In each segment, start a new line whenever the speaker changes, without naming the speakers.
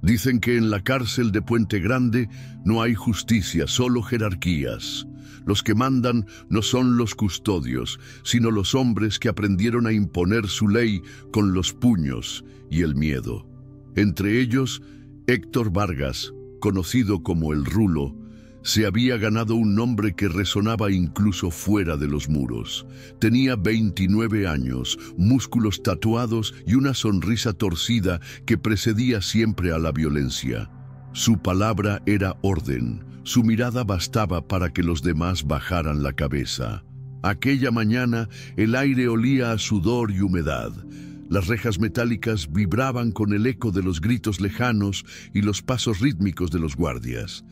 Dicen que en la cárcel de Puente Grande no hay justicia, solo jerarquías. Los que mandan no son los custodios, sino los hombres que aprendieron a imponer su ley con los puños y el miedo. Entre ellos, Héctor Vargas, conocido como el Rulo, se había ganado un nombre que resonaba incluso fuera de los muros. Tenía 29 años, músculos tatuados y una sonrisa torcida que precedía siempre a la violencia. Su palabra era orden, su mirada bastaba para que los demás bajaran la cabeza. Aquella mañana el aire olía a sudor y humedad. Las rejas metálicas vibraban con el eco de los gritos lejanos y los pasos rítmicos de los guardias.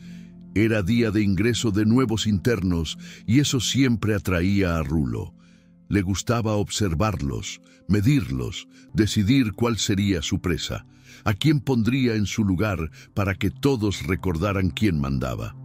Era día de ingreso de nuevos internos y eso siempre atraía a Rulo. Le gustaba observarlos, medirlos, decidir cuál sería su presa, a quién pondría en su lugar para que todos recordaran quién mandaba.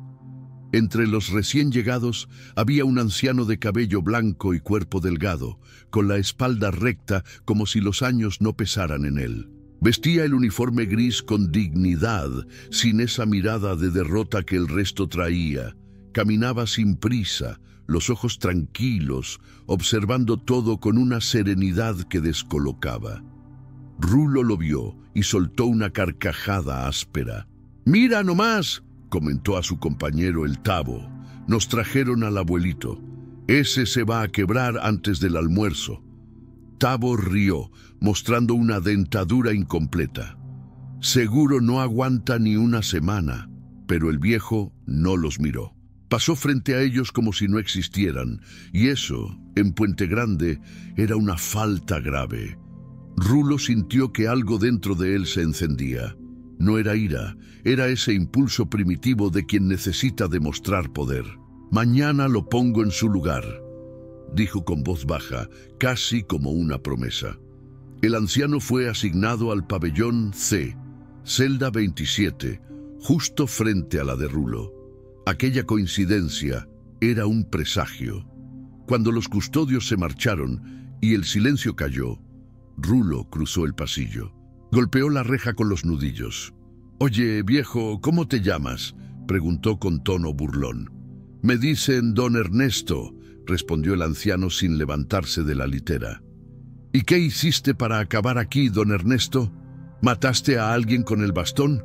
Entre los recién llegados había un anciano de cabello blanco y cuerpo delgado, con la espalda recta como si los años no pesaran en él. Vestía el uniforme gris con dignidad, sin esa mirada de derrota que el resto traía. Caminaba sin prisa, los ojos tranquilos, observando todo con una serenidad que descolocaba. Rulo lo vio y soltó una carcajada áspera. «¡Mira nomás!», comentó a su compañero el Tabo. «Nos trajeron al abuelito. Ese se va a quebrar antes del almuerzo». Tabo rió, mostrando una dentadura incompleta. Seguro no aguanta ni una semana, pero el viejo no los miró. Pasó frente a ellos como si no existieran, y eso, en Puente Grande, era una falta grave. Rulo sintió que algo dentro de él se encendía. No era ira, era ese impulso primitivo de quien necesita demostrar poder. «Mañana lo pongo en su lugar», dijo con voz baja, casi como una promesa. El anciano fue asignado al pabellón C, celda 27, justo frente a la de Rulo. Aquella coincidencia era un presagio. Cuando los custodios se marcharon y el silencio cayó, Rulo cruzó el pasillo. Golpeó la reja con los nudillos. «Oye, viejo, ¿cómo te llamas?», preguntó con tono burlón. «Me dicen don Ernesto», respondió el anciano sin levantarse de la litera. «¿Y qué hiciste para acabar aquí, don Ernesto? ¿Mataste a alguien con el bastón?».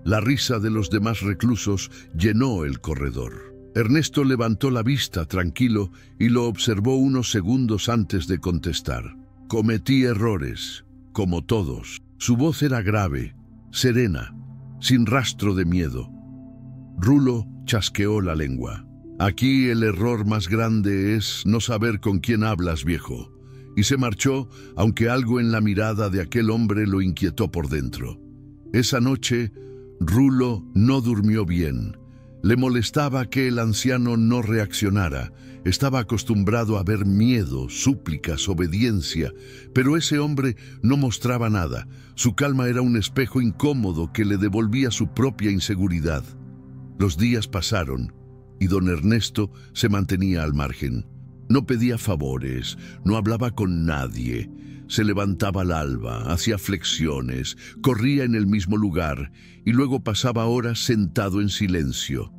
La risa de los demás reclusos llenó el corredor. Ernesto levantó la vista tranquilo y lo observó unos segundos antes de contestar. «Cometí errores, como todos». Su voz era grave, serena, sin rastro de miedo. Rulo chasqueó la lengua. «Aquí el error más grande es no saber con quién hablas, viejo». Y se marchó, aunque algo en la mirada de aquel hombre lo inquietó por dentro. Esa noche, Rulo no durmió bien. Le molestaba que el anciano no reaccionara. Estaba acostumbrado a ver miedo, súplicas, obediencia, pero ese hombre no mostraba nada. Su calma era un espejo incómodo que le devolvía su propia inseguridad. Los días pasaron y don Ernesto se mantenía al margen. No pedía favores, no hablaba con nadie. Se levantaba al alba, hacía flexiones, corría en el mismo lugar y luego pasaba horas sentado en silencio.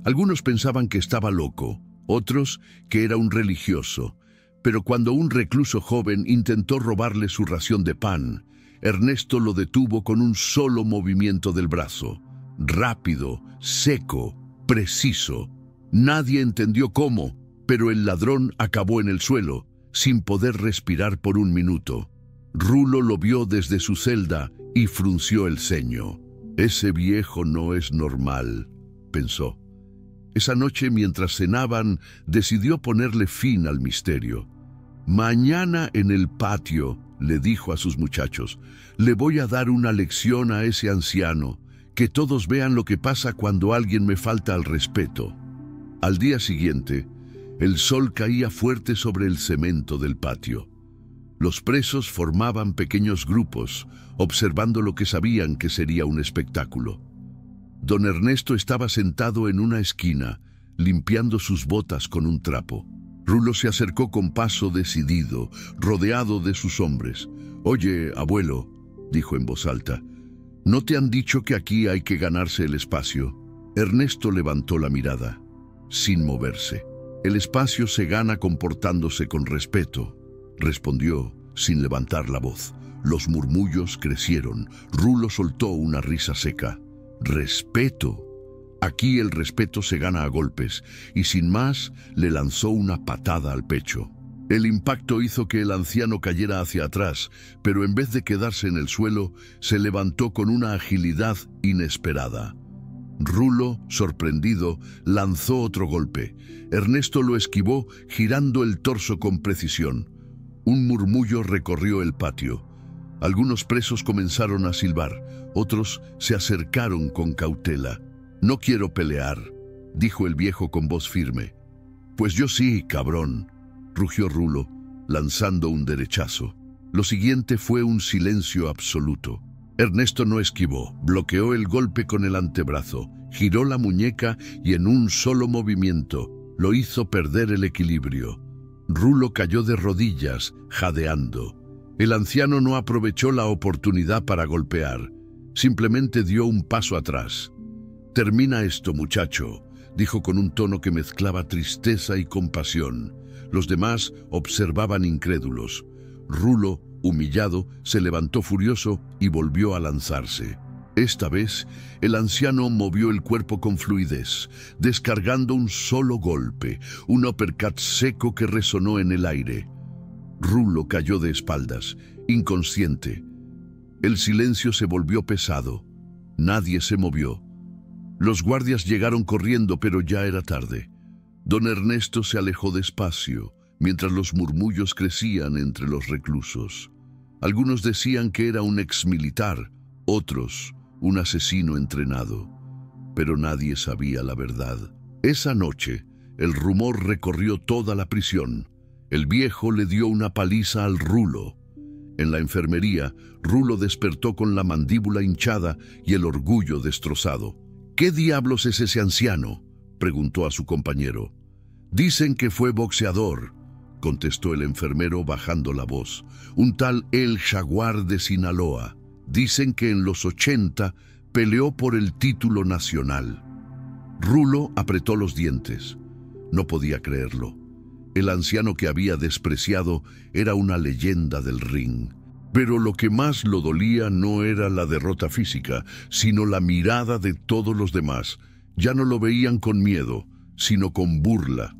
Algunos pensaban que estaba loco, otros que era un religioso. Pero cuando un recluso joven intentó robarle su ración de pan, Ernesto lo detuvo con un solo movimiento del brazo. Rápido, seco, preciso. Nadie entendió cómo, pero el ladrón acabó en el suelo, sin poder respirar por un minuto. Rulo lo vio desde su celda y frunció el ceño. «Ese viejo no es normal», pensó. Esa noche, mientras cenaban, decidió ponerle fin al misterio. «Mañana en el patio», le dijo a sus muchachos, «le voy a dar una lección a ese anciano, que todos vean lo que pasa cuando alguien me falta al respeto». Al día siguiente, el sol caía fuerte sobre el cemento del patio. Los presos formaban pequeños grupos, observando lo que sabían que sería un espectáculo. Don Ernesto estaba sentado en una esquina, limpiando sus botas con un trapo. Rulo se acercó con paso decidido, rodeado de sus hombres. «Oye, abuelo», dijo en voz alta, ¿No te han dicho que aquí hay que ganarse el espacio? Ernesto levantó la mirada, sin moverse. El espacio se gana comportándose con respeto, respondió sin levantar la voz. Los murmullos crecieron. Rulo soltó una risa seca. ¿Respeto? Aquí el respeto se gana a golpes, y sin más le lanzó una patada al pecho. El impacto hizo que el anciano cayera hacia atrás, pero en vez de quedarse en el suelo, se levantó con una agilidad inesperada. Rulo, sorprendido, lanzó otro golpe. Ernesto lo esquivó, girando el torso con precisión. Un murmullo recorrió el patio. Algunos presos comenzaron a silbar, otros se acercaron con cautela. «No quiero pelear», dijo el viejo con voz firme. «Pues yo sí, cabrón», rugió Rulo, lanzando un derechazo. Lo siguiente fue un silencio absoluto. Ernesto no esquivó, bloqueó el golpe con el antebrazo, giró la muñeca y en un solo movimiento lo hizo perder el equilibrio. Rulo cayó de rodillas, jadeando. El anciano no aprovechó la oportunidad para golpear, simplemente dio un paso atrás. «Termina esto, muchacho», dijo con un tono que mezclaba tristeza y compasión. Los demás observaban incrédulos. Rulo, humillado, se levantó furioso y volvió a lanzarse. Esta vez, el anciano movió el cuerpo con fluidez, descargando un solo golpe, un uppercut seco que resonó en el aire. Rulo cayó de espaldas, inconsciente. El silencio se volvió pesado. Nadie se movió. Los guardias llegaron corriendo, pero ya era tarde. Don Ernesto se alejó despacio, mientras los murmullos crecían entre los reclusos. Algunos decían que era un exmilitar, otros un asesino entrenado. Pero nadie sabía la verdad. Esa noche, el rumor recorrió toda la prisión. El viejo le dio una paliza al Rulo. En la enfermería, Rulo despertó con la mandíbula hinchada y el orgullo destrozado. «¿Qué diablos es ese anciano?», preguntó a su compañero. «Dicen que fue boxeador», contestó el enfermero bajando la voz. «Un tal El Jaguar de Sinaloa. Dicen que en los 80 peleó por el título nacional». Rulo apretó los dientes. No podía creerlo. El anciano que había despreciado era una leyenda del ring. Pero lo que más lo dolía no era la derrota física, sino la mirada de todos los demás. Ya no lo veían con miedo, sino con burla.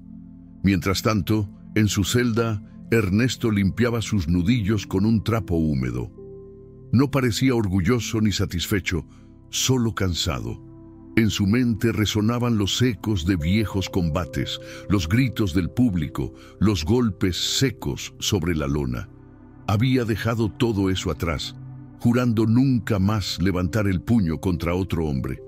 Mientras tanto, en su celda, Ernesto limpiaba sus nudillos con un trapo húmedo. No parecía orgulloso ni satisfecho, solo cansado. En su mente resonaban los ecos de viejos combates, los gritos del público, los golpes secos sobre la lona. Había dejado todo eso atrás, jurando nunca más levantar el puño contra otro hombre.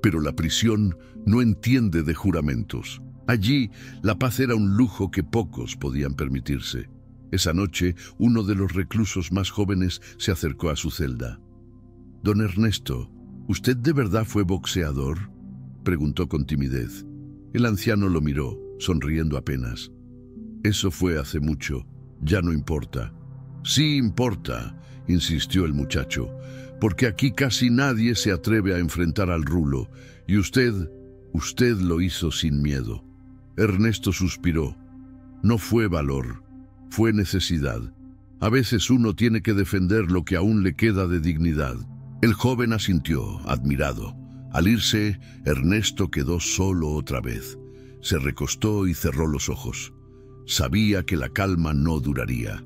Pero la prisión no entiende de juramentos. Allí, la paz era un lujo que pocos podían permitirse. Esa noche, uno de los reclusos más jóvenes se acercó a su celda. «Don Ernesto, ¿usted de verdad fue boxeador?», preguntó con timidez. El anciano lo miró, sonriendo apenas. «Eso fue hace mucho, ya no importa». «Sí importa», insistió el muchacho, «porque aquí casi nadie se atreve a enfrentar al Rulo, y usted lo hizo sin miedo». Ernesto suspiró. No fue valor, fue necesidad. A veces uno tiene que defender lo que aún le queda de dignidad. El joven asintió, admirado. Al irse, Ernesto quedó solo otra vez. Se recostó y cerró los ojos. Sabía que la calma no duraría.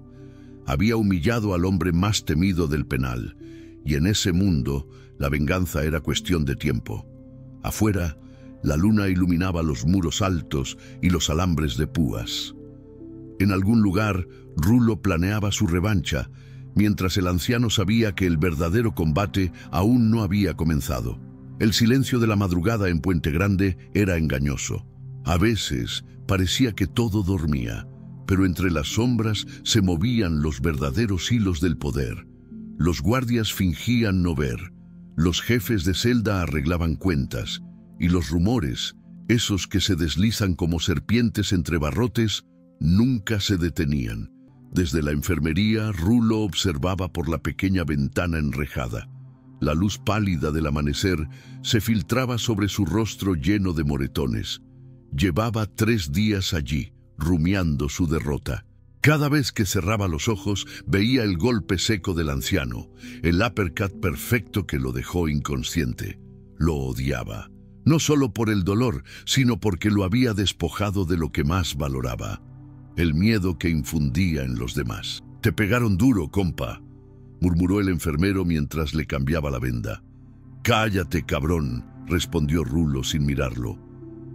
Había humillado al hombre más temido del penal, y en ese mundo la venganza era cuestión de tiempo. Afuera, la luna iluminaba los muros altos y los alambres de púas. En algún lugar, Rulo planeaba su revancha, mientras el anciano sabía que el verdadero combate aún no había comenzado. El silencio de la madrugada en Puente Grande era engañoso. A veces parecía que todo dormía, pero entre las sombras se movían los verdaderos hilos del poder. Los guardias fingían no ver, los jefes de celda arreglaban cuentas, y los rumores, esos que se deslizan como serpientes entre barrotes, nunca se detenían. Desde la enfermería, Rulo observaba por la pequeña ventana enrejada. La luz pálida del amanecer se filtraba sobre su rostro lleno de moretones. Llevaba 3 días allí, rumiando su derrota. Cada vez que cerraba los ojos, veía el golpe seco del anciano, el uppercut perfecto que lo dejó inconsciente. Lo odiaba, no solo por el dolor, sino porque lo había despojado de lo que más valoraba, el miedo que infundía en los demás. «Te pegaron duro, compa», murmuró el enfermero mientras le cambiaba la venda. «Cállate, cabrón», respondió Rulo sin mirarlo.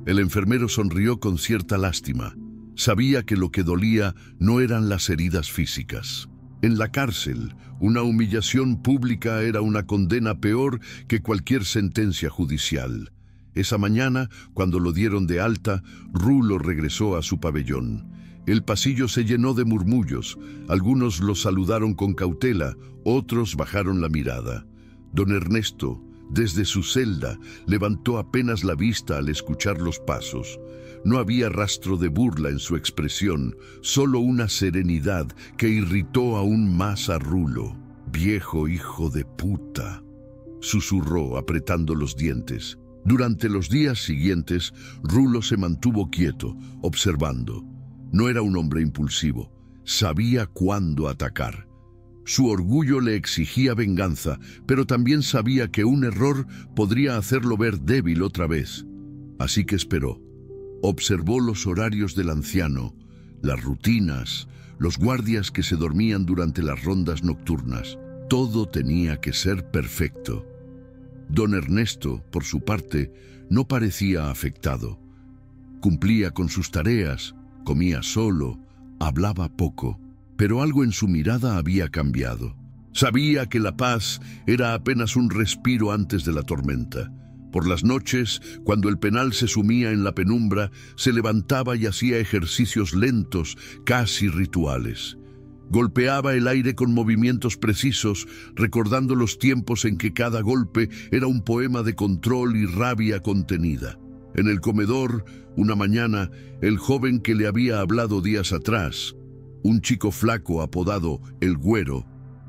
El enfermero sonrió con cierta lástima. Sabía que lo que dolía no eran las heridas físicas. En la cárcel, una humillación pública era una condena peor que cualquier sentencia judicial. Esa mañana, cuando lo dieron de alta, Rulo regresó a su pabellón. El pasillo se llenó de murmullos. Algunos lo saludaron con cautela, otros bajaron la mirada. Don Ernesto, desde su celda, levantó apenas la vista al escuchar los pasos. No había rastro de burla en su expresión, solo una serenidad que irritó aún más a Rulo. «Viejo hijo de puta», susurró apretando los dientes. Durante los días siguientes, Rulo se mantuvo quieto, observando. No era un hombre impulsivo, sabía cuándo atacar. Su orgullo le exigía venganza, pero también sabía que un error podría hacerlo ver débil otra vez. Así que esperó. Observó los horarios del anciano, las rutinas, los guardias que se dormían durante las rondas nocturnas. Todo tenía que ser perfecto. Don Ernesto, por su parte, no parecía afectado. Cumplía con sus tareas, comía solo, hablaba poco, pero algo en su mirada había cambiado. Sabía que la paz era apenas un respiro antes de la tormenta. Por las noches, cuando el penal se sumía en la penumbra, se levantaba y hacía ejercicios lentos, casi rituales. Golpeaba el aire con movimientos precisos, recordando los tiempos en que cada golpe era un poema de control y rabia contenida. En el comedor, una mañana, el joven que le había hablado días atrás, un chico flaco apodado El Güero,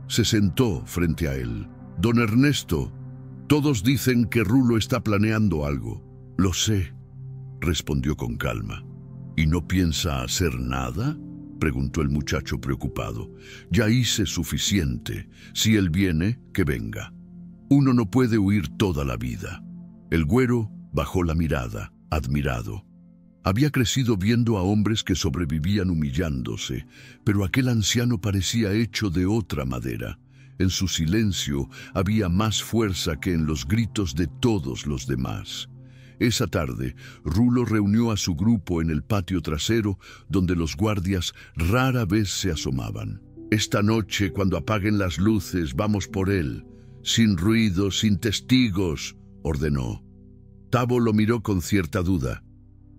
se sentó frente a él. «Don Ernesto, todos dicen que Rulo está planeando algo». «Lo sé», respondió con calma. «¿Y no piensa hacer nada?», preguntó el muchacho preocupado. «Ya hice suficiente. Si él viene, que venga. Uno no puede huir toda la vida». El Güero bajó la mirada, admirado. Había crecido viendo a hombres que sobrevivían humillándose, pero aquel anciano parecía hecho de otra madera. En su silencio había más fuerza que en los gritos de todos los demás. Esa tarde, Rulo reunió a su grupo en el patio trasero, donde los guardias rara vez se asomaban. «Esta noche, cuando apaguen las luces, vamos por él. Sin ruido, sin testigos», ordenó. Tavo lo miró con cierta duda.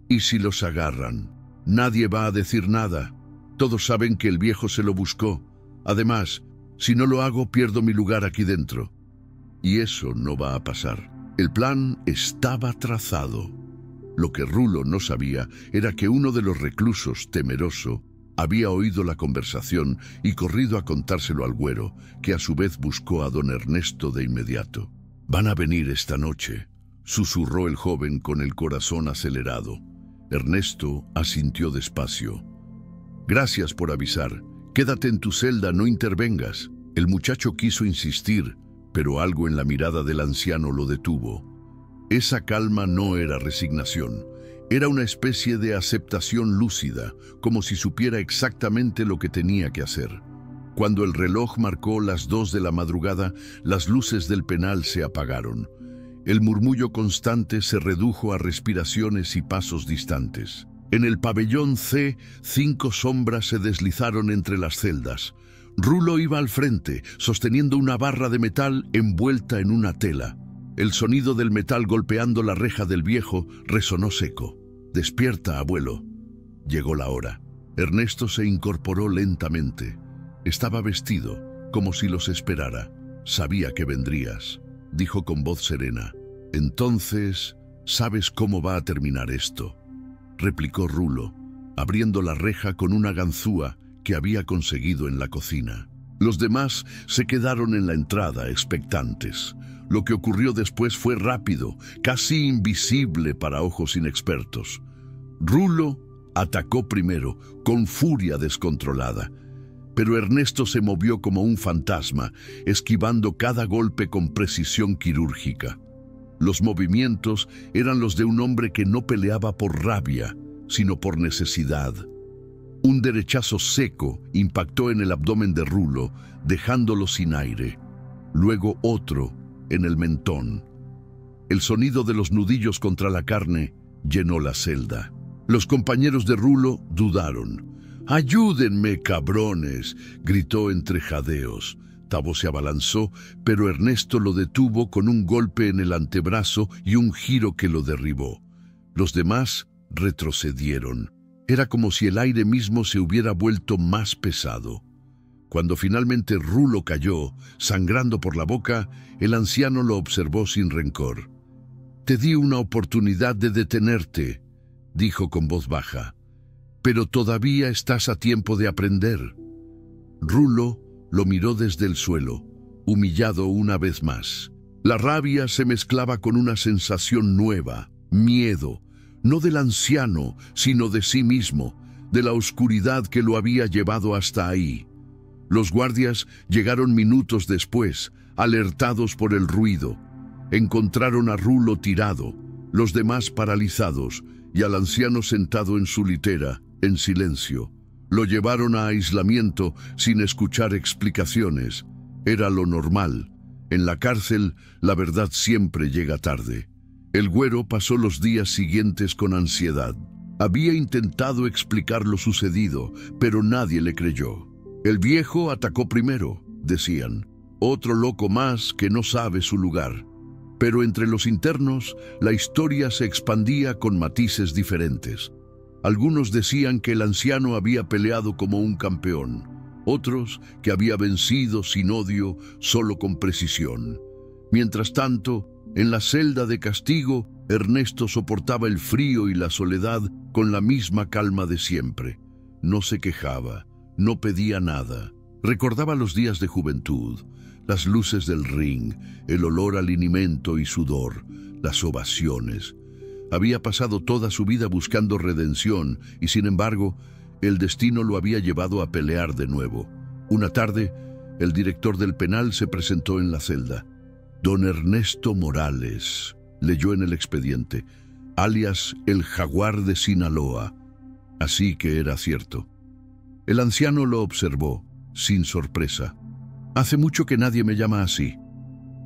«¿Y si los agarran? Nadie va a decir nada. Todos saben que el viejo se lo buscó. Además, si no lo hago, pierdo mi lugar aquí dentro». Y eso no va a pasar. El plan estaba trazado. Lo que Rulo no sabía era que uno de los reclusos, temeroso, había oído la conversación y corrido a contárselo al Güero, que a su vez buscó a don Ernesto de inmediato. «Van a venir esta noche», susurró el joven con el corazón acelerado. Ernesto asintió despacio. «Gracias por avisar. Quédate en tu celda, no intervengas». El muchacho quiso insistir, pero algo en la mirada del anciano lo detuvo. Esa calma no era resignación, era una especie de aceptación lúcida, como si supiera exactamente lo que tenía que hacer. Cuando el reloj marcó las 2 de la madrugada, las luces del penal se apagaron. El murmullo constante se redujo a respiraciones y pasos distantes. En el pabellón C, 5 sombras se deslizaron entre las celdas. Rulo iba al frente, sosteniendo una barra de metal envuelta en una tela. El sonido del metal golpeando la reja del viejo resonó seco. «Despierta, abuelo». Llegó la hora. Ernesto se incorporó lentamente. Estaba vestido, como si los esperara. «Sabía que vendrías», dijo con voz serena. «Entonces, ¿sabes cómo va a terminar esto?», replicó Rulo, abriendo la reja con una ganzúa que había conseguido en la cocina. Los demás se quedaron en la entrada, expectantes. Lo que ocurrió después fue rápido, casi invisible para ojos inexpertos. Rulo atacó primero, con furia descontrolada. Pero Ernesto se movió como un fantasma, esquivando cada golpe con precisión quirúrgica. Los movimientos eran los de un hombre que no peleaba por rabia, sino por necesidad. Un derechazo seco impactó en el abdomen de Rulo, dejándolo sin aire. Luego otro en el mentón. El sonido de los nudillos contra la carne llenó la celda. Los compañeros de Rulo dudaron. «¡Ayúdenme, cabrones!», gritó entre jadeos. Tavo se abalanzó, pero Ernesto lo detuvo con un golpe en el antebrazo y un giro que lo derribó. Los demás retrocedieron. Era como si el aire mismo se hubiera vuelto más pesado. Cuando finalmente Rulo cayó, sangrando por la boca, el anciano lo observó sin rencor. «Te di una oportunidad de detenerte», dijo con voz baja, «pero todavía estás a tiempo de aprender». Rulo lo miró desde el suelo, humillado una vez más. La rabia se mezclaba con una sensación nueva, miedo, no del anciano, sino de sí mismo, de la oscuridad que lo había llevado hasta ahí. Los guardias llegaron minutos después, alertados por el ruido. Encontraron a Rulo tirado, los demás paralizados, y al anciano sentado en su litera, en silencio. Lo llevaron a aislamiento sin escuchar explicaciones. Era lo normal. En la cárcel, la verdad siempre llega tarde. El güero pasó los días siguientes con ansiedad. Había intentado explicar lo sucedido, pero nadie le creyó. «El viejo atacó primero», decían. «Otro loco más que no sabe su lugar». Pero entre los internos, la historia se expandía con matices diferentes. Algunos decían que el anciano había peleado como un campeón, otros que había vencido sin odio, solo con precisión. Mientras tanto, en la celda de castigo, Ernesto soportaba el frío y la soledad con la misma calma de siempre. No se quejaba, no pedía nada. Recordaba los días de juventud, las luces del ring, el olor al alimento y sudor, las ovaciones. Había pasado toda su vida buscando redención y, sin embargo, el destino lo había llevado a pelear de nuevo. Una tarde, el director del penal se presentó en la celda. «Don Ernesto Morales», leyó en el expediente, alias el Jaguar de Sinaloa. Así que era cierto. El anciano lo observó, sin sorpresa. «Hace mucho que nadie me llama así.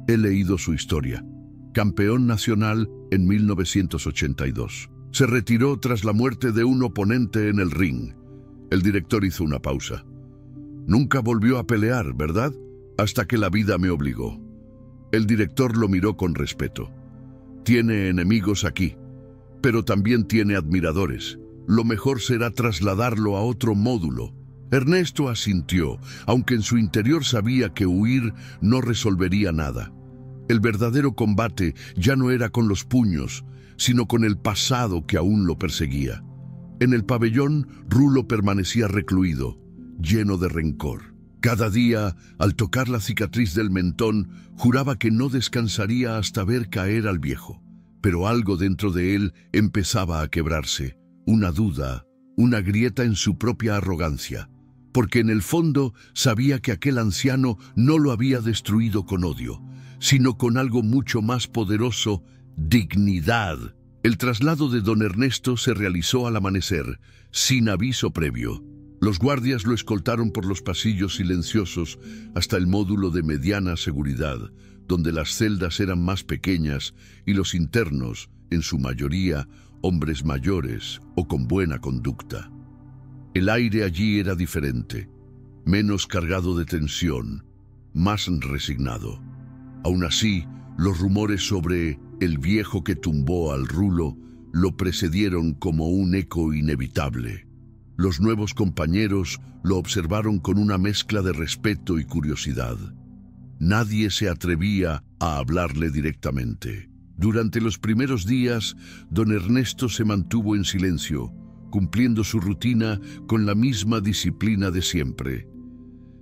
He leído su historia. Campeón nacional en 1982. Se retiró tras la muerte de un oponente en el ring». El director hizo una pausa. «Nunca volvió a pelear, ¿verdad? Hasta que la vida me obligó». El director lo miró con respeto. «Tiene enemigos aquí, pero también tiene admiradores. Lo mejor será trasladarlo a otro módulo». Ernesto asintió, aunque en su interior sabía que huir no resolvería nada. El verdadero combate ya no era con los puños, sino con el pasado que aún lo perseguía. En el pabellón, Rulo permanecía recluido, lleno de rencor. Cada día, al tocar la cicatriz del mentón, juraba que no descansaría hasta ver caer al viejo. Pero algo dentro de él empezaba a quebrarse, una duda, una grieta en su propia arrogancia. Porque en el fondo sabía que aquel anciano no lo había destruido con odio, sino con algo mucho más poderoso: dignidad. El traslado de don Ernesto se realizó al amanecer, sin aviso previo. Los guardias lo escoltaron por los pasillos silenciosos hasta el módulo de mediana seguridad, donde las celdas eran más pequeñas y los internos, en su mayoría, hombres mayores o con buena conducta. El aire allí era diferente, menos cargado de tensión, más resignado. Aún así, los rumores sobre el viejo que tumbó al Rulo lo precedieron como un eco inevitable. Los nuevos compañeros lo observaron con una mezcla de respeto y curiosidad. Nadie se atrevía a hablarle directamente. Durante los primeros días, don Ernesto se mantuvo en silencio, cumpliendo su rutina con la misma disciplina de siempre.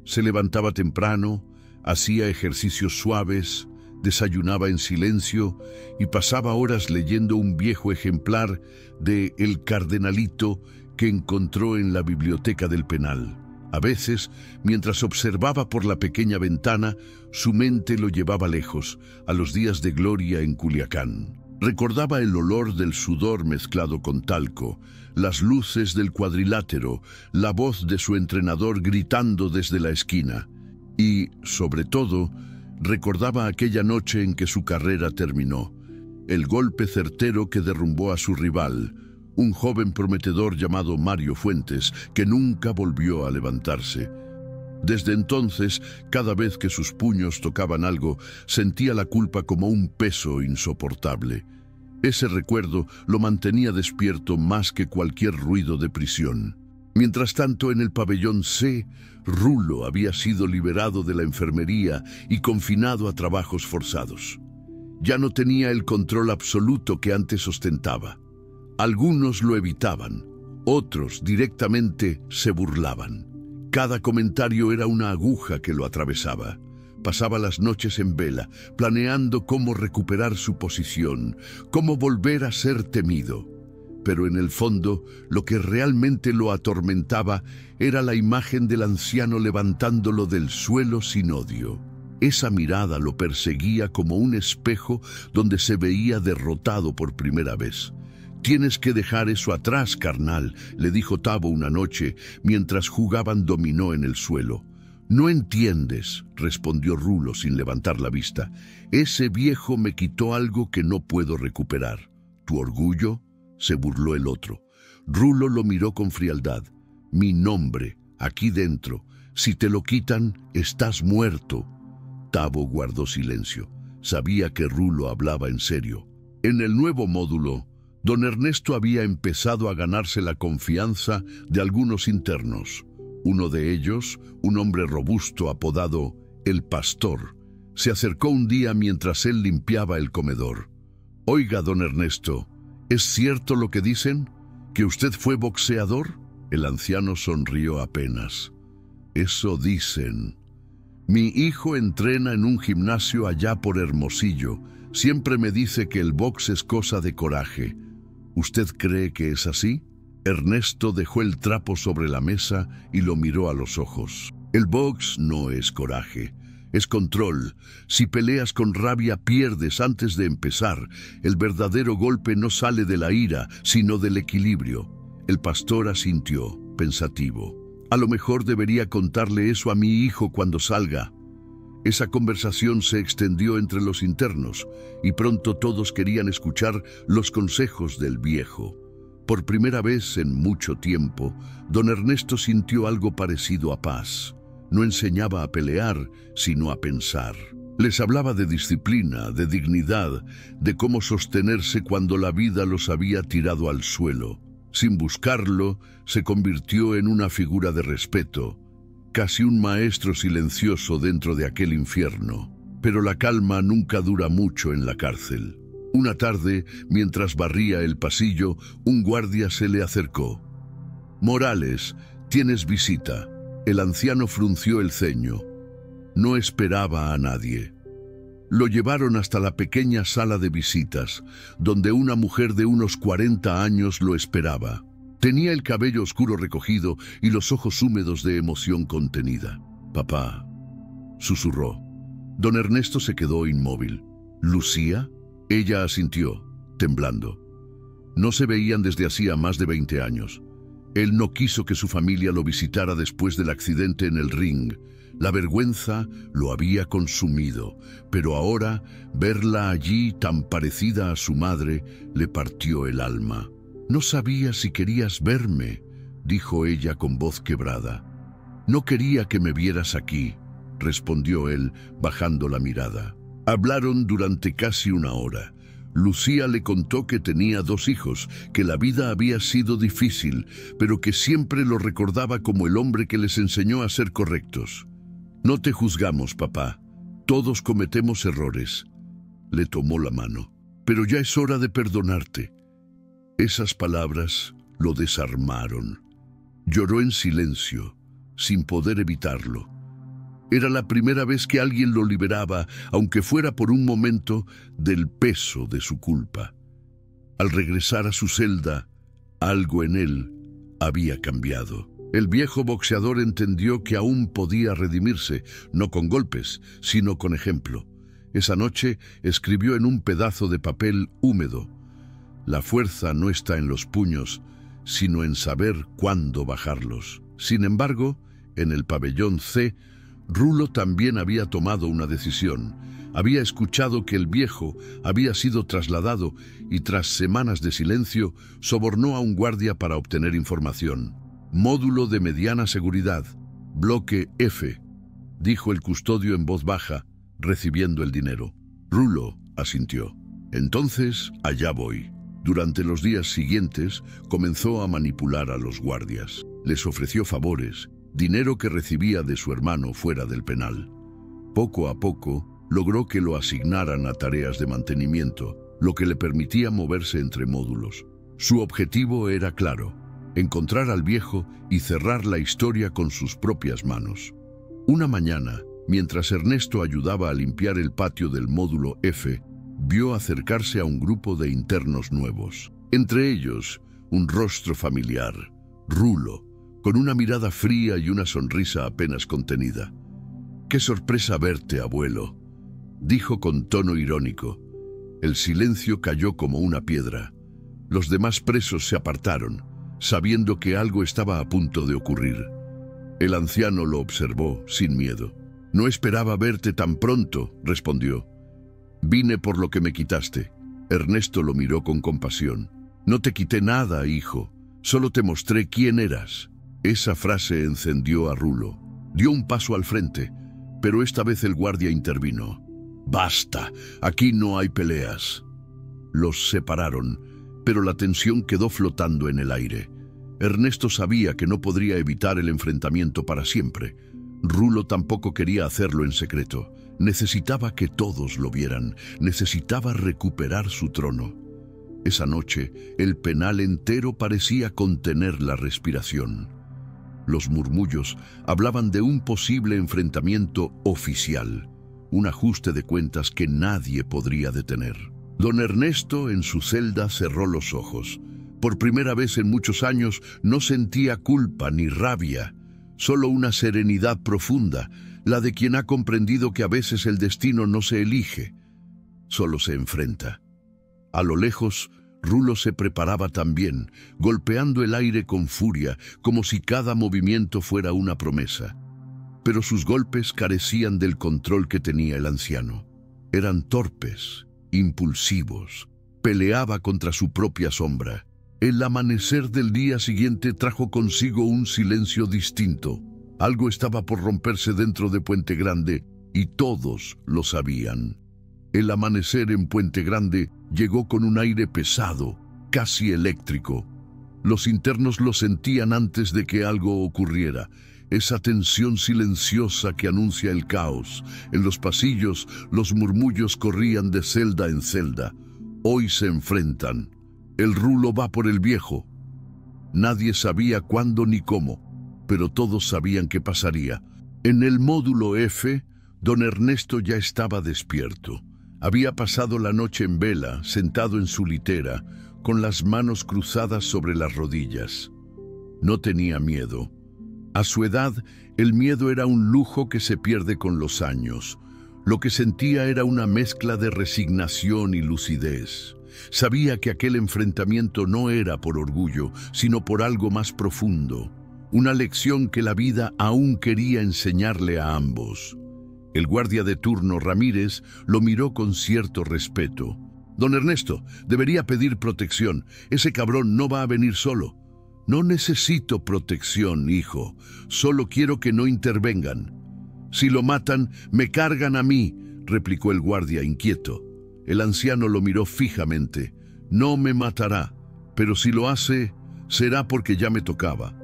Se levantaba temprano, hacía ejercicios suaves, desayunaba en silencio y pasaba horas leyendo un viejo ejemplar de El Cardenalito que encontró en la biblioteca del penal. A veces, mientras observaba por la pequeña ventana, su mente lo llevaba lejos, a los días de gloria en Culiacán. Recordaba el olor del sudor mezclado con talco, las luces del cuadrilátero, la voz de su entrenador gritando desde la esquina. Y, sobre todo, recordaba aquella noche en que su carrera terminó, el golpe certero que derrumbó a su rival, un joven prometedor llamado Mario Fuentes, que nunca volvió a levantarse. Desde entonces, cada vez que sus puños tocaban algo, sentía la culpa como un peso insoportable. Ese recuerdo lo mantenía despierto más que cualquier ruido de prisión. Mientras tanto, en el pabellón C, Rulo había sido liberado de la enfermería y confinado a trabajos forzados. Ya no tenía el control absoluto que antes ostentaba. Algunos lo evitaban, otros directamente se burlaban. Cada comentario era una aguja que lo atravesaba. Pasaba las noches en vela, planeando cómo recuperar su posición, cómo volver a ser temido. Pero en el fondo, lo que realmente lo atormentaba era la imagen del anciano levantándolo del suelo sin odio. Esa mirada lo perseguía como un espejo donde se veía derrotado por primera vez. «Tienes que dejar eso atrás, carnal», le dijo Tavo una noche mientras jugaban dominó en el suelo. «No entiendes», respondió Rulo sin levantar la vista. «Ese viejo me quitó algo que no puedo recuperar». «¿Tu orgullo?», se burló el otro. Rulo lo miró con frialdad. «Mi nombre, aquí dentro. Si te lo quitan, estás muerto». Tavo guardó silencio. Sabía que Rulo hablaba en serio. En el nuevo módulo, don Ernesto había empezado a ganarse la confianza de algunos internos. Uno de ellos, un hombre robusto apodado El Pastor, se acercó un día mientras él limpiaba el comedor. «Oiga, don Ernesto, ¿es cierto lo que dicen? ¿Que usted fue boxeador?». El anciano sonrió apenas. «Eso dicen. Mi hijo entrena en un gimnasio allá por Hermosillo. Siempre me dice que el box es cosa de coraje. ¿Usted cree que es así?». Ernesto dejó el trapo sobre la mesa y lo miró a los ojos. «El box no es coraje, es control. Si peleas con rabia, pierdes antes de empezar. El verdadero golpe no sale de la ira, sino del equilibrio». El pastor asintió, pensativo. «A lo mejor debería contarle eso a mi hijo cuando salga». Esa conversación se extendió entre los internos y pronto todos querían escuchar los consejos del viejo. Por primera vez en mucho tiempo, don Ernesto sintió algo parecido a paz. No enseñaba a pelear, sino a pensar. Les hablaba de disciplina, de dignidad, de cómo sostenerse cuando la vida los había tirado al suelo. Sin buscarlo, se convirtió en una figura de respeto, casi un maestro silencioso dentro de aquel infierno. Pero la calma nunca dura mucho en la cárcel. Una tarde, mientras barría el pasillo, un guardia se le acercó. «Morales, tienes visita». El anciano frunció el ceño. No esperaba a nadie. Lo llevaron hasta la pequeña sala de visitas, donde una mujer de unos 40 años lo esperaba. Tenía el cabello oscuro recogido y los ojos húmedos de emoción contenida. «Papá», susurró. Don Ernesto se quedó inmóvil. «¿Lucía?». Ella asintió, temblando. No se veían desde hacía más de 20 años. Él no quiso que su familia lo visitara después del accidente en el ring. La vergüenza lo había consumido, pero ahora verla allí tan parecida a su madre le partió el alma. «No sabía si querías verme», dijo ella con voz quebrada. «No quería que me vieras aquí», respondió él, bajando la mirada. Hablaron durante casi una hora. Lucía le contó que tenía 2 hijos, que la vida había sido difícil, pero que siempre lo recordaba como el hombre que les enseñó a ser correctos. «No te juzgamos, papá. Todos cometemos errores». Le tomó la mano. «Pero ya es hora de perdonarte». Esas palabras lo desarmaron. Lloró en silencio, sin poder evitarlo. Era la primera vez que alguien lo liberaba, aunque fuera por un momento, del peso de su culpa. Al regresar a su celda, algo en él había cambiado. El viejo boxeador entendió que aún podía redimirse, no con golpes, sino con ejemplo. Esa noche escribió en un pedazo de papel húmedo: la fuerza no está en los puños, sino en saber cuándo bajarlos. Sin embargo, en el pabellón C, Rulo también había tomado una decisión. Había escuchado que el viejo había sido trasladado y, tras semanas de silencio, sobornó a un guardia para obtener información. «Módulo de mediana seguridad, bloque F», dijo el custodio en voz baja, recibiendo el dinero. Rulo asintió. «Entonces, allá voy». Durante los días siguientes, comenzó a manipular a los guardias. Les ofreció favores, dinero que recibía de su hermano fuera del penal. Poco a poco, logró que lo asignaran a tareas de mantenimiento, lo que le permitía moverse entre módulos. Su objetivo era claro: encontrar al viejo y cerrar la historia con sus propias manos. Una mañana, mientras Ernesto ayudaba a limpiar el patio del módulo F, vio acercarse a un grupo de internos nuevos. Entre ellos, un rostro familiar, Rulo, con una mirada fría y una sonrisa apenas contenida. «Qué sorpresa verte, abuelo», dijo con tono irónico. El silencio cayó como una piedra. Los demás presos se apartaron, sabiendo que algo estaba a punto de ocurrir. El anciano lo observó sin miedo. «No esperaba verte tan pronto», respondió. «Vine por lo que me quitaste». Ernesto lo miró con compasión. «No te quité nada, hijo. Solo te mostré quién eras». Esa frase encendió a Rulo. Dio un paso al frente, pero esta vez el guardia intervino. «Basta, aquí no hay peleas». Los separaron, pero la tensión quedó flotando en el aire. Ernesto sabía que no podría evitar el enfrentamiento para siempre. Rulo tampoco quería hacerlo en secreto. Necesitaba que todos lo vieran. Necesitaba recuperar su trono. Esa noche, el penal entero parecía contener la respiración. Los murmullos hablaban de un posible enfrentamiento oficial, un ajuste de cuentas que nadie podría detener. Don Ernesto, en su celda, cerró los ojos. Por primera vez en muchos años no sentía culpa ni rabia, solo una serenidad profunda, la de quien ha comprendido que a veces el destino no se elige, solo se enfrenta. A lo lejos, Rulo se preparaba también, golpeando el aire con furia, como si cada movimiento fuera una promesa. Pero sus golpes carecían del control que tenía el anciano. Eran torpes, impulsivos. Peleaba contra su propia sombra. El amanecer del día siguiente trajo consigo un silencio distinto. Algo estaba por romperse dentro de Puente Grande y todos lo sabían. El amanecer en Puente Grande llegó con un aire pesado, casi eléctrico. Los internos lo sentían antes de que algo ocurriera. Esa tensión silenciosa que anuncia el caos. En los pasillos, los murmullos corrían de celda en celda. Hoy se enfrentan. El Rulo va por el viejo. Nadie sabía cuándo ni cómo, pero todos sabían qué pasaría. En el módulo F, don Ernesto ya estaba despierto. Había pasado la noche en vela, sentado en su litera, con las manos cruzadas sobre las rodillas. No tenía miedo. A su edad, el miedo era un lujo que se pierde con los años. Lo que sentía era una mezcla de resignación y lucidez. Sabía que aquel enfrentamiento no era por orgullo, sino por algo más profundo. Una lección que la vida aún quería enseñarle a ambos. El guardia de turno, Ramírez, lo miró con cierto respeto. «Don Ernesto, debería pedir protección. Ese cabrón no va a venir solo». «No necesito protección, hijo. Solo quiero que no intervengan». «Si lo matan, me cargan a mí», replicó el guardia inquieto. El anciano lo miró fijamente. «No me matará, pero si lo hace, será porque ya me tocaba».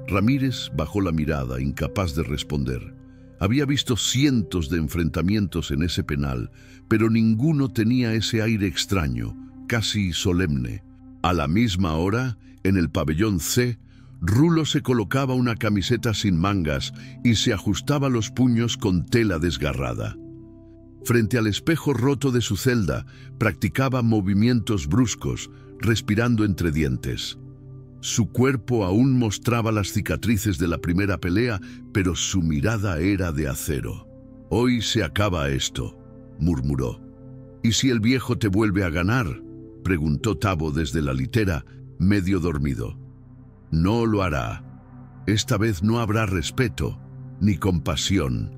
Ramírez bajó la mirada, incapaz de responder. Había visto cientos de enfrentamientos en ese penal, pero ninguno tenía ese aire extraño, casi solemne. A la misma hora, en el pabellón C, Rulo se colocaba una camiseta sin mangas y se ajustaba los puños con tela desgarrada. Frente al espejo roto de su celda, practicaba movimientos bruscos, respirando entre dientes. Su cuerpo aún mostraba las cicatrices de la primera pelea, pero su mirada era de acero. «Hoy se acaba esto», murmuró. «¿Y si el viejo te vuelve a ganar?», preguntó Tavo desde la litera, medio dormido. «No lo hará. Esta vez no habrá respeto, ni compasión.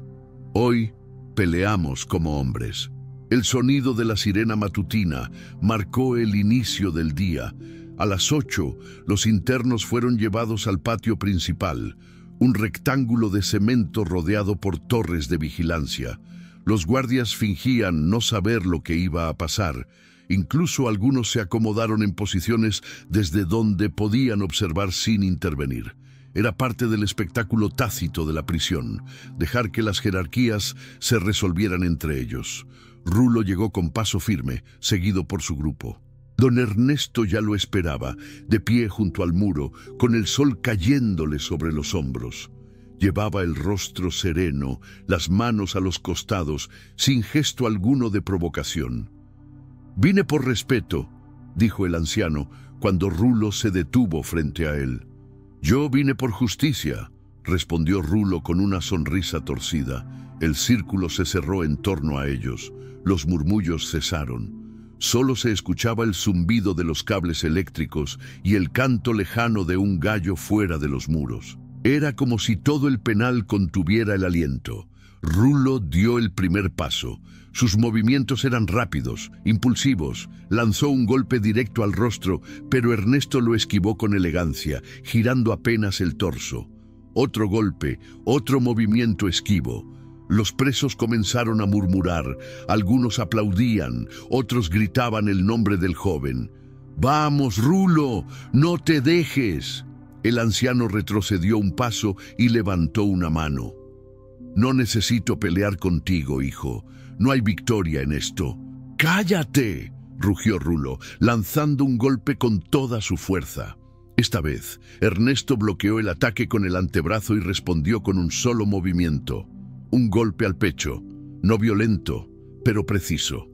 Hoy peleamos como hombres». El sonido de la sirena matutina marcó el inicio del día. A las 8, los internos fueron llevados al patio principal, un rectángulo de cemento rodeado por torres de vigilancia. Los guardias fingían no saber lo que iba a pasar. Incluso algunos se acomodaron en posiciones desde donde podían observar sin intervenir. Era parte del espectáculo tácito de la prisión, dejar que las jerarquías se resolvieran entre ellos. Rulo llegó con paso firme, seguido por su grupo. Don Ernesto ya lo esperaba, de pie junto al muro, con el sol cayéndole sobre los hombros. Llevaba el rostro sereno, las manos a los costados, sin gesto alguno de provocación. «Vine por respeto», dijo el anciano, cuando Rulo se detuvo frente a él. «Yo vine por justicia», respondió Rulo con una sonrisa torcida. El círculo se cerró en torno a ellos. Los murmullos cesaron. Solo se escuchaba el zumbido de los cables eléctricos y el canto lejano de un gallo fuera de los muros. Era como si todo el penal contuviera el aliento. Rulo dio el primer paso. Sus movimientos eran rápidos, impulsivos. Lanzó un golpe directo al rostro, pero Ernesto lo esquivó con elegancia, girando apenas el torso. Otro golpe, otro movimiento esquivo. Los presos comenzaron a murmurar, algunos aplaudían, otros gritaban el nombre del joven. «¡Vamos, Rulo! ¡No te dejes!». El anciano retrocedió un paso y levantó una mano. «No necesito pelear contigo, hijo. No hay victoria en esto». «¡Cállate!», rugió Rulo, lanzando un golpe con toda su fuerza. Esta vez, Ernesto bloqueó el ataque con el antebrazo y respondió con un solo movimiento. Un golpe al pecho, no violento, pero preciso.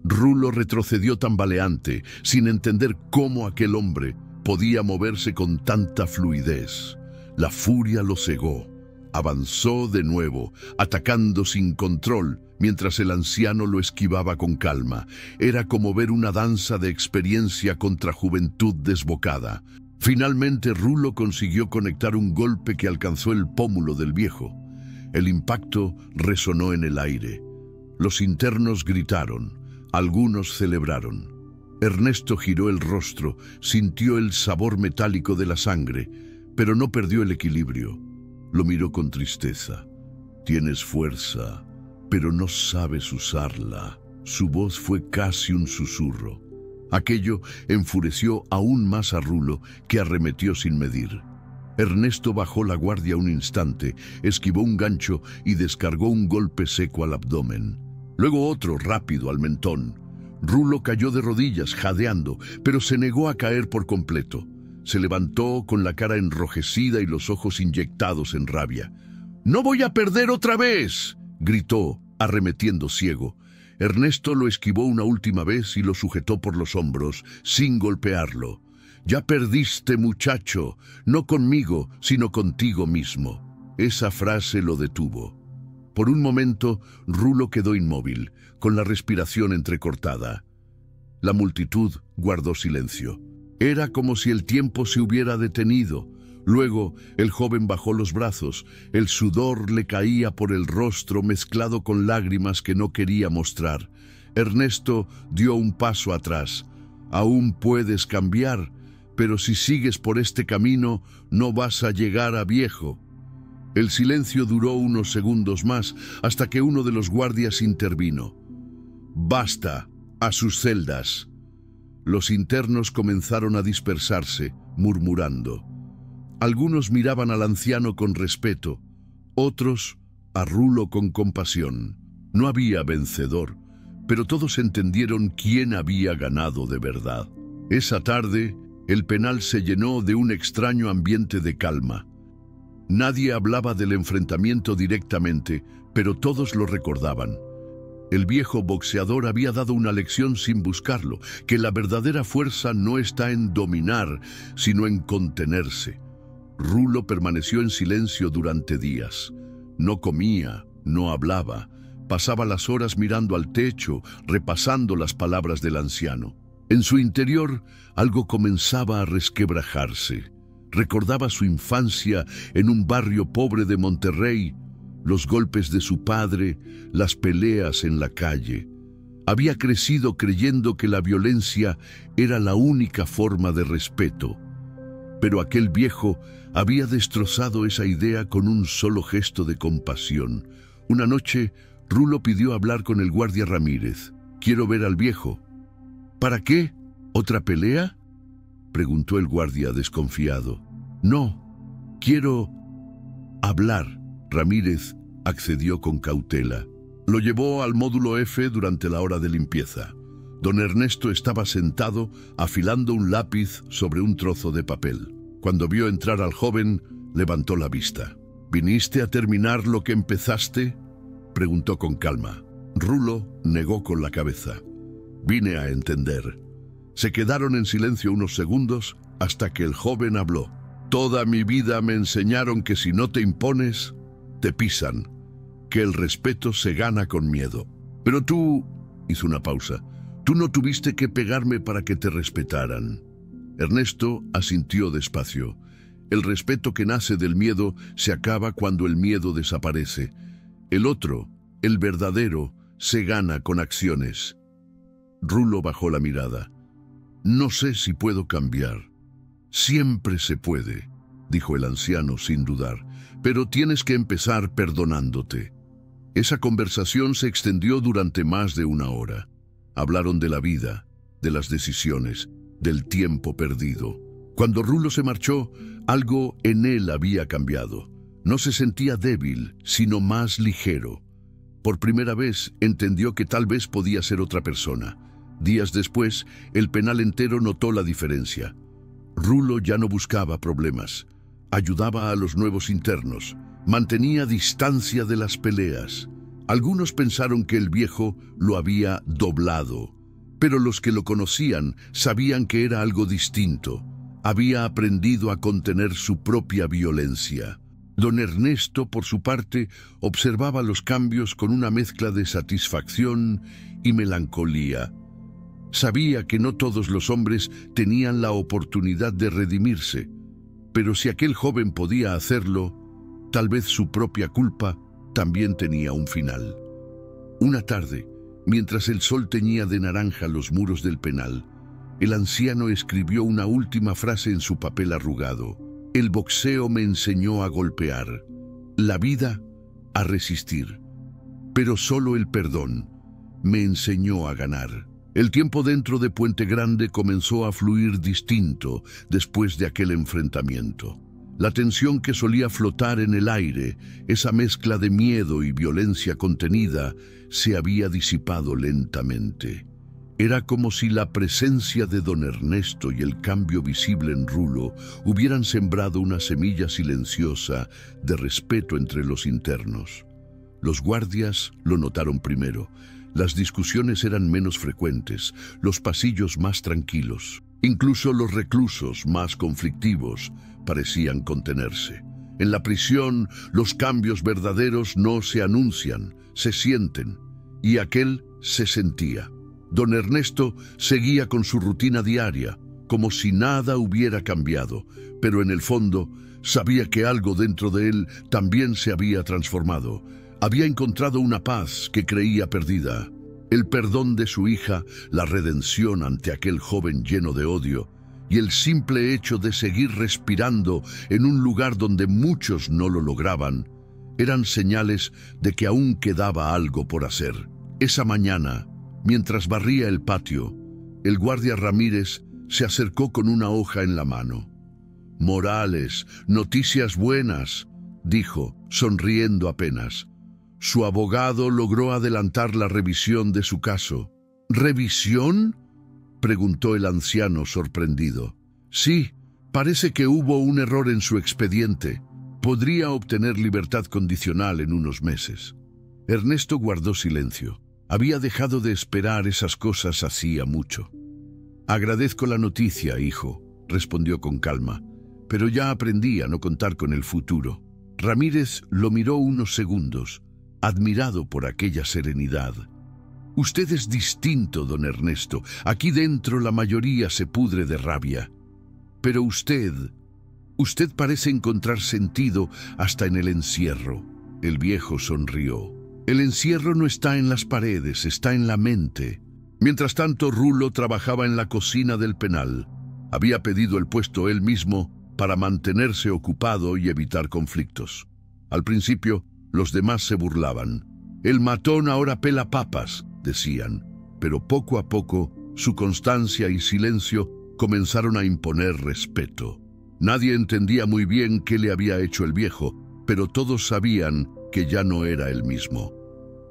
Rulo retrocedió tambaleante, sin entender cómo aquel hombre podía moverse con tanta fluidez. La furia lo cegó. Avanzó de nuevo, atacando sin control, mientras el anciano lo esquivaba con calma. Era como ver una danza de experiencia contra juventud desbocada. Finalmente Rulo consiguió conectar un golpe que alcanzó el pómulo del viejo. El impacto resonó en el aire. Los internos gritaron, algunos celebraron. Ernesto giró el rostro, sintió el sabor metálico de la sangre, pero no perdió el equilibrio. Lo miró con tristeza. «Tienes fuerza, pero no sabes usarla». Su voz fue casi un susurro. Aquello enfureció aún más a Rulo, que arremetió sin medir. Ernesto bajó la guardia un instante, esquivó un gancho y descargó un golpe seco al abdomen. Luego otro rápido al mentón. Rulo cayó de rodillas, jadeando, pero se negó a caer por completo. Se levantó con la cara enrojecida y los ojos inyectados en rabia. «¡No voy a perder otra vez!», gritó, arremetiendo ciego. Ernesto lo esquivó una última vez y lo sujetó por los hombros, sin golpearlo. «Ya perdiste, muchacho, no conmigo, sino contigo mismo». Esa frase lo detuvo. Por un momento, Rulo quedó inmóvil, con la respiración entrecortada. La multitud guardó silencio. Era como si el tiempo se hubiera detenido. Luego, el joven bajó los brazos. El sudor le caía por el rostro mezclado con lágrimas que no quería mostrar. Ernesto dio un paso atrás. «Aún puedes cambiar, pero si sigues por este camino, no vas a llegar a viejo». El silencio duró unos segundos más, hasta que uno de los guardias intervino. «Basta, a sus celdas». Los internos comenzaron a dispersarse, murmurando. Algunos miraban al anciano con respeto, otros a Rulo con compasión. No había vencedor, pero todos entendieron quién había ganado de verdad. Esa tarde, El penal se llenó de un extraño ambiente de calma. Nadie hablaba del enfrentamiento directamente, pero todos lo recordaban. El viejo boxeador había dado una lección sin buscarlo, que la verdadera fuerza no está en dominar, sino en contenerse. Rulo permaneció en silencio durante días. No comía, no hablaba. Pasaba las horas mirando al techo, repasando las palabras del anciano. En su interior, algo comenzaba a resquebrajarse. Recordaba su infancia en un barrio pobre de Monterrey, los golpes de su padre, las peleas en la calle. Había crecido creyendo que la violencia era la única forma de respeto. Pero aquel viejo había destrozado esa idea con un solo gesto de compasión. Una noche, Rulo pidió hablar con el guardia Ramírez. «Quiero ver al viejo». «¿Para qué? ¿Otra pelea?», preguntó el guardia desconfiado. «No, quiero hablar». Ramírez accedió con cautela. Lo llevó al módulo F durante la hora de limpieza. Don Ernesto estaba sentado afilando un lápiz sobre un trozo de papel. Cuando vio entrar al joven, levantó la vista. «¿Viniste a terminar lo que empezaste?», preguntó con calma. Rulo negó con la cabeza. «Vine a entender». Se quedaron en silencio unos segundos hasta que el joven habló. «Toda mi vida me enseñaron que si no te impones, te pisan, que el respeto se gana con miedo. Pero tú», hizo una pausa, «tú no tuviste que pegarme para que te respetaran». Ernesto asintió despacio. El respeto que nace del miedo se acaba cuando el miedo desaparece. El otro, el verdadero, se gana con acciones. Rulo bajó la mirada. «No sé si puedo cambiar». «Siempre se puede», dijo el anciano sin dudar, «pero tienes que empezar perdonándote». Esa conversación se extendió durante más de una hora. Hablaron de la vida, de las decisiones, del tiempo perdido. Cuando Rulo se marchó, algo en él había cambiado. No se sentía débil, sino más ligero. Por primera vez entendió que tal vez podía ser otra persona. Días después, el penal entero notó la diferencia. Rulo ya no buscaba problemas. Ayudaba a los nuevos internos. Mantenía distancia de las peleas. Algunos pensaron que el viejo lo había doblado, pero los que lo conocían sabían que era algo distinto. Había aprendido a contener su propia violencia. Don Ernesto, por su parte, observaba los cambios con una mezcla de satisfacción y melancolía. Sabía que no todos los hombres tenían la oportunidad de redimirse, pero si aquel joven podía hacerlo, tal vez su propia culpa también tenía un final. Una tarde, mientras el sol teñía de naranja los muros del penal, el anciano escribió una última frase en su papel arrugado. «El boxeo me enseñó a golpear, la vida a resistir, pero solo el perdón me enseñó a ganar». El tiempo dentro de Puente Grande comenzó a fluir distinto después de aquel enfrentamiento. La tensión que solía flotar en el aire, esa mezcla de miedo y violencia contenida, se había disipado lentamente. Era como si la presencia de don Ernesto y el cambio visible en Rulo hubieran sembrado una semilla silenciosa de respeto entre los internos. Los guardias lo notaron primero. Las discusiones eran menos frecuentes, los pasillos más tranquilos. Incluso los reclusos más conflictivos parecían contenerse. En la prisión, los cambios verdaderos no se anuncian, se sienten, y aquel se sentía. Don Ernesto seguía con su rutina diaria, como si nada hubiera cambiado, pero en el fondo sabía que algo dentro de él también se había transformado. Había encontrado una paz que creía perdida. El perdón de su hija, la redención ante aquel joven lleno de odio, y el simple hecho de seguir respirando en un lugar donde muchos no lo lograban, eran señales de que aún quedaba algo por hacer. Esa mañana, mientras barría el patio, el guardia Ramírez se acercó con una hoja en la mano. «Morales, noticias buenas», dijo, sonriendo apenas. Su abogado logró adelantar la revisión de su caso. «¿Revisión?», preguntó el anciano sorprendido. Sí, parece que hubo un error en su expediente. Podría obtener libertad condicional en unos meses. Ernesto guardó silencio. Había dejado de esperar esas cosas hacía mucho. Agradezco la noticia, hijo, respondió con calma, pero ya aprendí a no contar con el futuro. Ramírez lo miró unos segundos, admirado por aquella serenidad. Usted es distinto, don Ernesto. Aquí dentro la mayoría se pudre de rabia. Pero usted parece encontrar sentido hasta en el encierro. El viejo sonrió. El encierro no está en las paredes, está en la mente. Mientras tanto, Rulo trabajaba en la cocina del penal. Había pedido el puesto él mismo para mantenerse ocupado y evitar conflictos. Al principio, los demás se burlaban. El matón ahora pela papas, decían, pero poco a poco su constancia y silencio comenzaron a imponer respeto. Nadie entendía muy bien qué le había hecho el viejo, pero todos sabían que ya no era el mismo.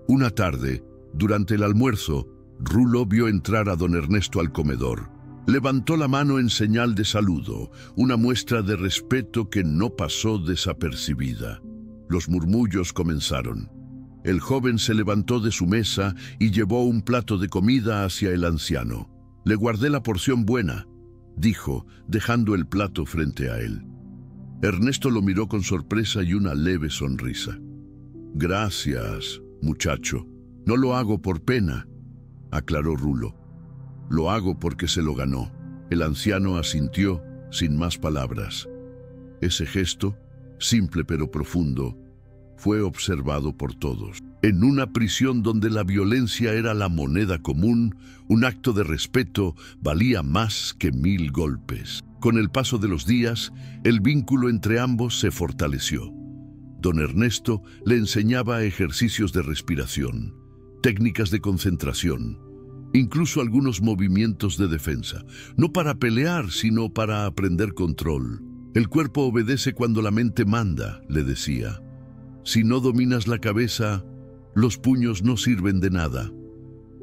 Una tarde, durante el almuerzo, Rulo vio entrar a don Ernesto al comedor. Levantó la mano en señal de saludo, una muestra de respeto que no pasó desapercibida. Los murmullos comenzaron. El joven se levantó de su mesa y llevó un plato de comida hacia el anciano. Le guardé la porción buena, dijo, dejando el plato frente a él. Ernesto lo miró con sorpresa y una leve sonrisa. Gracias, muchacho. No lo hago por pena, aclaró Rulo. Lo hago porque se lo ganó. El anciano asintió sin más palabras. Ese gesto, simple pero profundo, fue observado por todos. En una prisión donde la violencia era la moneda común, un acto de respeto valía más que 1000 golpes. Con el paso de los días, el vínculo entre ambos se fortaleció. Don Ernesto le enseñaba ejercicios de respiración, técnicas de concentración, incluso algunos movimientos de defensa, no para pelear, sino para aprender control. El cuerpo obedece cuando la mente manda, le decía. Si no dominas la cabeza, los puños no sirven de nada.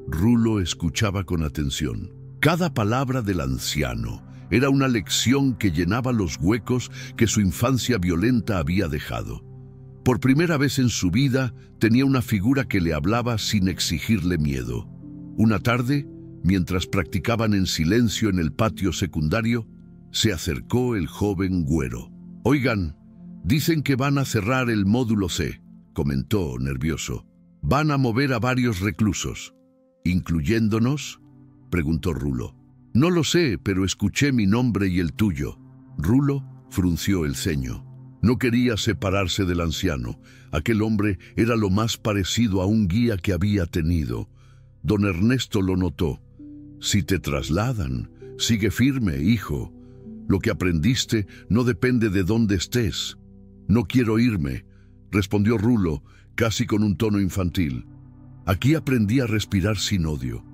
Rulo escuchaba con atención. Cada palabra del anciano era una lección que llenaba los huecos que su infancia violenta había dejado. Por primera vez en su vida tenía una figura que le hablaba sin exigirle miedo. Una tarde, mientras practicaban en silencio en el patio secundario, se acercó el joven güero. «Oigan, dicen que van a cerrar el módulo C», comentó nervioso. «¿Van a mover a varios reclusos? ¿Incluyéndonos?», preguntó Rulo. «No lo sé, pero escuché mi nombre y el tuyo». Rulo frunció el ceño. No quería separarse del anciano. Aquel hombre era lo más parecido a un guía que había tenido. Don Ernesto lo notó. «Si te trasladan, sigue firme, hijo. Lo que aprendiste no depende de dónde estés». «No quiero irme», respondió Rulo, casi con un tono infantil. «Aquí aprendí a respirar sin odio».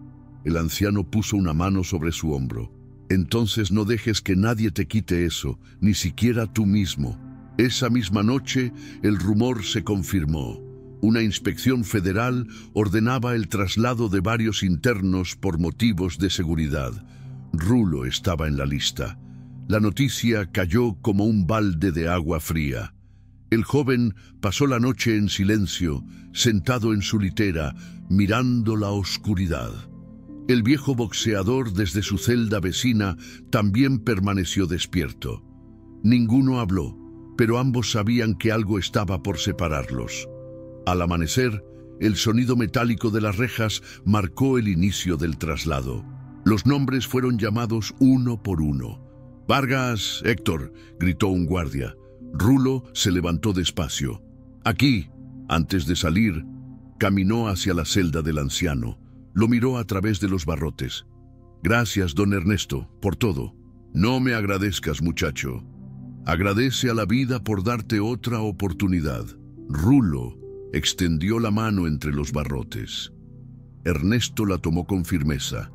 El anciano puso una mano sobre su hombro. «Entonces no dejes que nadie te quite eso, ni siquiera tú mismo». Esa misma noche, el rumor se confirmó. Una inspección federal ordenaba el traslado de varios internos por motivos de seguridad. Rulo estaba en la lista. La noticia cayó como un balde de agua fría. El joven pasó la noche en silencio, sentado en su litera, mirando la oscuridad. El viejo boxeador desde su celda vecina también permaneció despierto. Ninguno habló, pero ambos sabían que algo estaba por separarlos. Al amanecer, el sonido metálico de las rejas marcó el inicio del traslado. Los nombres fueron llamados uno por uno. «Vargas, Héctor», gritó un guardia. Rulo se levantó despacio. «Aquí». Antes de salir, caminó hacia la celda del anciano. Lo miró a través de los barrotes. «Gracias, don Ernesto, por todo. No me agradezcas, muchacho. Agradece a la vida por darte otra oportunidad». Rulo extendió la mano entre los barrotes. Ernesto la tomó con firmeza,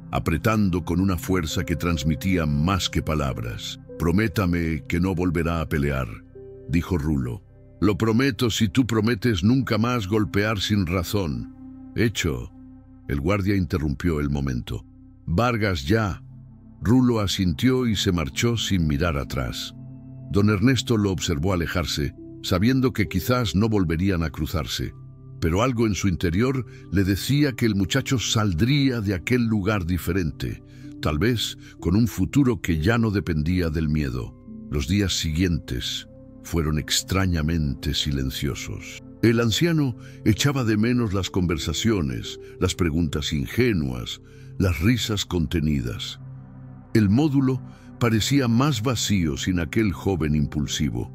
apretando con una fuerza que transmitía más que palabras. «Prométame que no volverá a pelear», dijo Rulo. «Lo prometo si tú prometes nunca más golpear sin razón». «Hecho». El guardia interrumpió el momento. «Vargas, ya. Rulo asintió y se marchó sin mirar atrás. Don Ernesto lo observó alejarse, sabiendo que quizás no volverían a cruzarse, pero algo en su interior le decía que el muchacho saldría de aquel lugar diferente, tal vez con un futuro que ya no dependía del miedo. Los días siguientes fueron extrañamente silenciosos. El anciano echaba de menos las conversaciones, las preguntas ingenuas, las risas contenidas. El módulo parecía más vacío sin aquel joven impulsivo.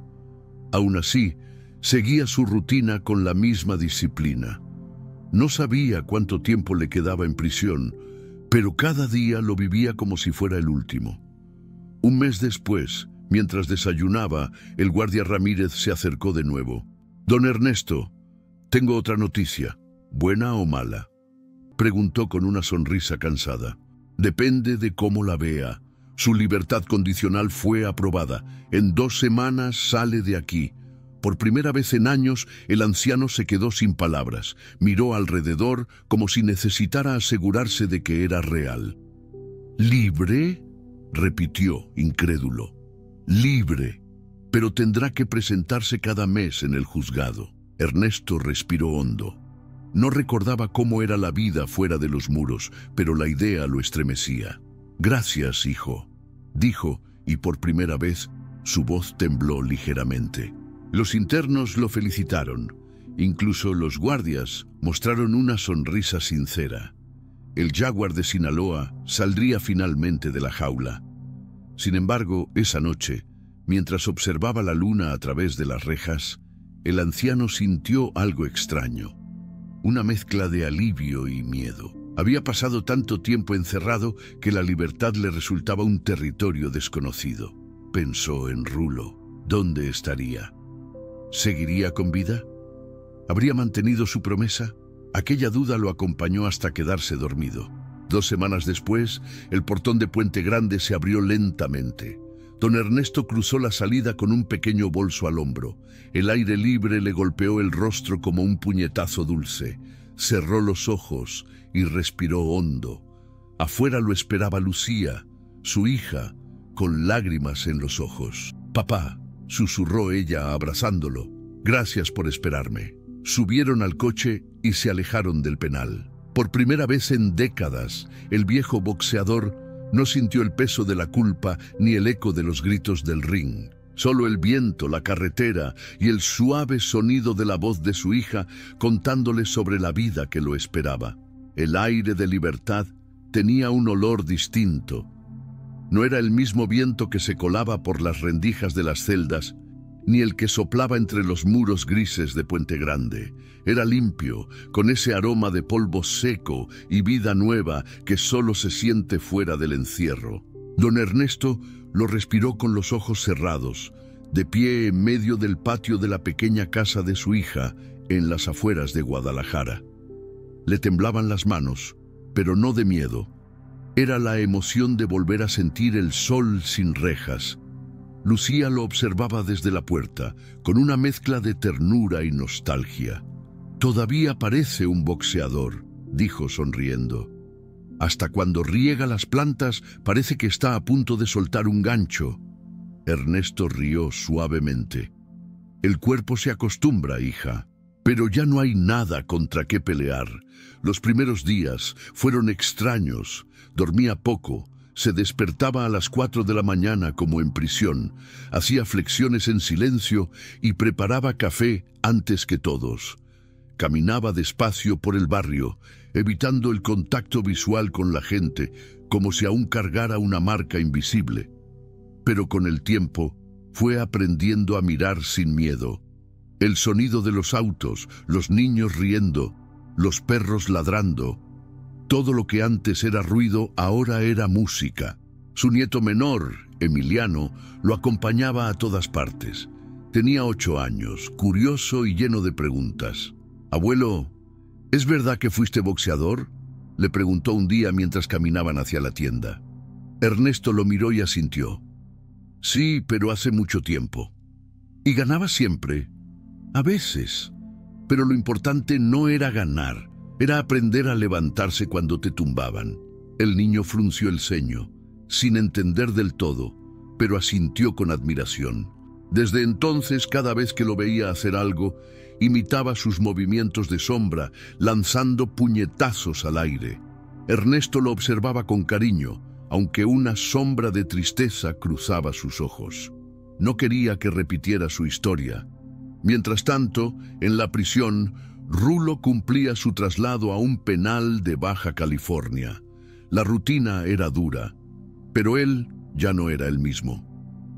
Aún así, seguía su rutina con la misma disciplina. No sabía cuánto tiempo le quedaba en prisión, pero cada día lo vivía como si fuera el último. Un mes después, mientras desayunaba, el guardia Ramírez se acercó de nuevo. «Don Ernesto, tengo otra noticia. ¿Buena o mala?», preguntó con una sonrisa cansada. «Depende de cómo la vea. Su libertad condicional fue aprobada. En 2 semanas sale de aquí». Por primera vez en años, el anciano se quedó sin palabras. Miró alrededor como si necesitara asegurarse de que era real. «¿Libre?», repitió, incrédulo. «Libre, pero tendrá que presentarse cada mes en el juzgado». Ernesto respiró hondo. No recordaba cómo era la vida fuera de los muros, pero la idea lo estremecía. «Gracias, hijo», dijo, y por primera vez su voz tembló ligeramente. Los internos lo felicitaron. Incluso los guardias mostraron una sonrisa sincera. El jaguar de Sinaloa saldría finalmente de la jaula. Sin embargo, esa noche, mientras observaba la luna a través de las rejas, el anciano sintió algo extraño. Una mezcla de alivio y miedo. Había pasado tanto tiempo encerrado que la libertad le resultaba un territorio desconocido. Pensó en Rulo. ¿Dónde estaría? ¿Seguiría con vida? ¿Habría mantenido su promesa? Aquella duda lo acompañó hasta quedarse dormido. 2 semanas después, el portón de Puente Grande se abrió lentamente. Don Ernesto cruzó la salida con un pequeño bolso al hombro. El aire libre le golpeó el rostro como un puñetazo dulce. Cerró los ojos y respiró hondo. Afuera lo esperaba Lucía, su hija, con lágrimas en los ojos. «Papá», susurró ella abrazándolo, «gracias por esperarme». Subieron al coche y se alejaron del penal. Por primera vez en décadas, el viejo boxeador no sintió el peso de la culpa ni el eco de los gritos del ring. Solo el viento, la carretera y el suave sonido de la voz de su hija contándole sobre la vida que lo esperaba. El aire de libertad tenía un olor distinto. No era el mismo viento que se colaba por las rendijas de las celdas, ni el que soplaba entre los muros grises de Puente Grande. Era limpio, con ese aroma de polvo seco y vida nueva que solo se siente fuera del encierro. Don Ernesto lo respiró con los ojos cerrados, de pie en medio del patio de la pequeña casa de su hija, en las afueras de Guadalajara. Le temblaban las manos, pero no de miedo. Era la emoción de volver a sentir el sol sin rejas. Lucía lo observaba desde la puerta, con una mezcla de ternura y nostalgia. «Todavía parece un boxeador», dijo sonriendo. «Hasta cuando riega las plantas parece que está a punto de soltar un gancho». Ernesto rió suavemente. «El cuerpo se acostumbra, hija. Pero ya no hay nada contra qué pelear. Los primeros días fueron extraños. Dormía poco. Se despertaba a las 4 de la mañana como en prisión, hacía flexiones en silencio y preparaba café antes que todos. Caminaba despacio por el barrio, evitando el contacto visual con la gente, como si aún cargara una marca invisible. Pero con el tiempo fue aprendiendo a mirar sin miedo. El sonido de los autos, los niños riendo, los perros ladrando. Todo lo que antes era ruido ahora era música. Su nieto menor, Emiliano, lo acompañaba a todas partes. Tenía 8 años, curioso y lleno de preguntas. «Abuelo, ¿es verdad que fuiste boxeador?», le preguntó un día mientras caminaban hacia la tienda. Ernesto lo miró y asintió. «Sí, pero hace mucho tiempo». «¿Y ganaba siempre?». «A veces. Pero lo importante no era ganar. Era aprender a levantarse cuando te tumbaban». El niño frunció el ceño. sin entender del todo, pero asintió con admiración. Desde entonces, cada vez que lo veía hacer algo, imitaba sus movimientos de sombra, lanzando puñetazos al aire. Ernesto lo observaba con cariño, aunque una sombra de tristeza cruzaba sus ojos. No quería que repitiera su historia. Mientras tanto, en la prisión, Rulo cumplía su traslado a un penal de Baja California. La rutina era dura, pero él ya no era el mismo.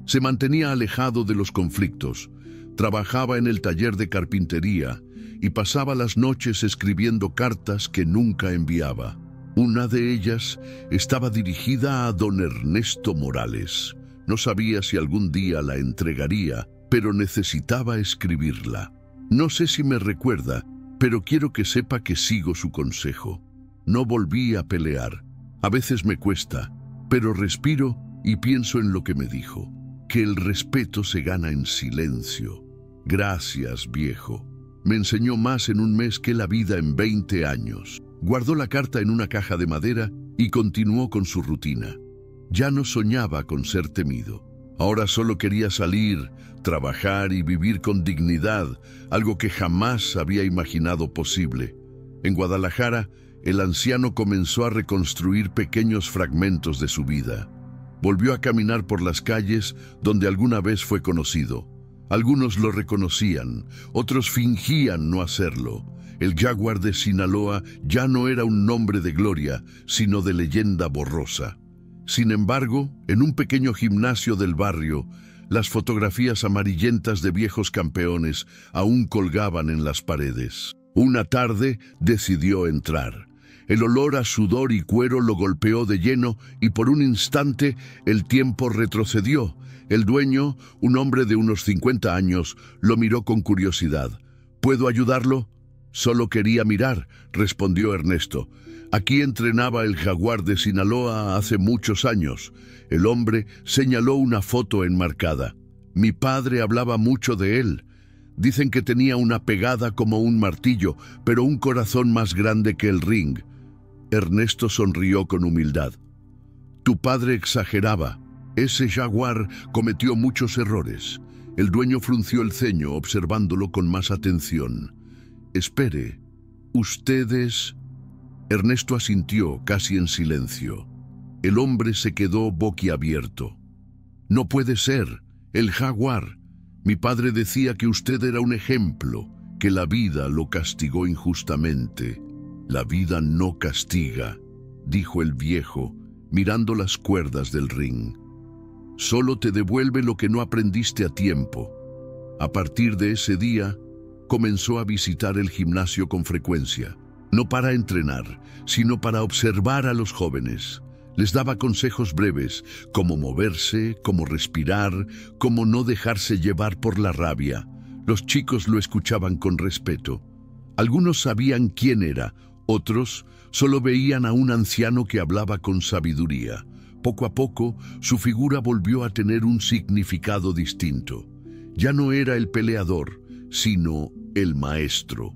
Se mantenía alejado de los conflictos, trabajaba en el taller de carpintería y pasaba las noches escribiendo cartas que nunca enviaba. Una de ellas estaba dirigida a don Ernesto Morales. No sabía si algún día la entregaría, pero necesitaba escribirla. No sé si me recuerda, pero quiero que sepa que sigo su consejo. No volví a pelear. A veces me cuesta, pero respiro y pienso en lo que me dijo, que el respeto se gana en silencio. Gracias, viejo. Me enseñó más en un mes que la vida en 20 años. Guardó la carta en una caja de madera y continuó con su rutina. Ya no soñaba con ser temido. Ahora solo quería salir, trabajar y vivir con dignidad, algo que jamás había imaginado posible. En Guadalajara, el anciano comenzó a reconstruir pequeños fragmentos de su vida. Volvió a caminar por las calles donde alguna vez fue conocido. Algunos lo reconocían, otros fingían no hacerlo. El Jaguar de Sinaloa ya no era un nombre de gloria, sino de leyenda borrosa. Sin embargo, en un pequeño gimnasio del barrio, las fotografías amarillentas de viejos campeones aún colgaban en las paredes. Una tarde decidió entrar. El olor a sudor y cuero lo golpeó de lleno y por un instante el tiempo retrocedió. El dueño, un hombre de unos 50 años, lo miró con curiosidad. ¿Puedo ayudarlo? Solo quería mirar, respondió Ernesto. Aquí entrenaba el Jaguar de Sinaloa hace muchos años. El hombre señaló una foto enmarcada. Mi padre hablaba mucho de él. Dicen que tenía una pegada como un martillo, pero un corazón más grande que el ring. Ernesto sonrió con humildad. Tu padre exageraba. Ese Jaguar cometió muchos errores. El dueño frunció el ceño, observándolo con más atención. Espere, ¿ustedes...? Ernesto asintió, casi en silencio. El hombre se quedó boquiabierto. No puede ser, el Jaguar. Mi padre decía que usted era un ejemplo, que la vida lo castigó injustamente. La vida no castiga, dijo el viejo, mirando las cuerdas del ring. Solo te devuelve lo que no aprendiste a tiempo. A partir de ese día, comenzó a visitar el gimnasio con frecuencia. No para entrenar, sino para observar a los jóvenes. Les daba consejos breves, cómo moverse, cómo respirar, cómo no dejarse llevar por la rabia. Los chicos lo escuchaban con respeto. Algunos sabían quién era, otros solo veían a un anciano que hablaba con sabiduría. Poco a poco, su figura volvió a tener un significado distinto. Ya no era el peleador, sino el maestro.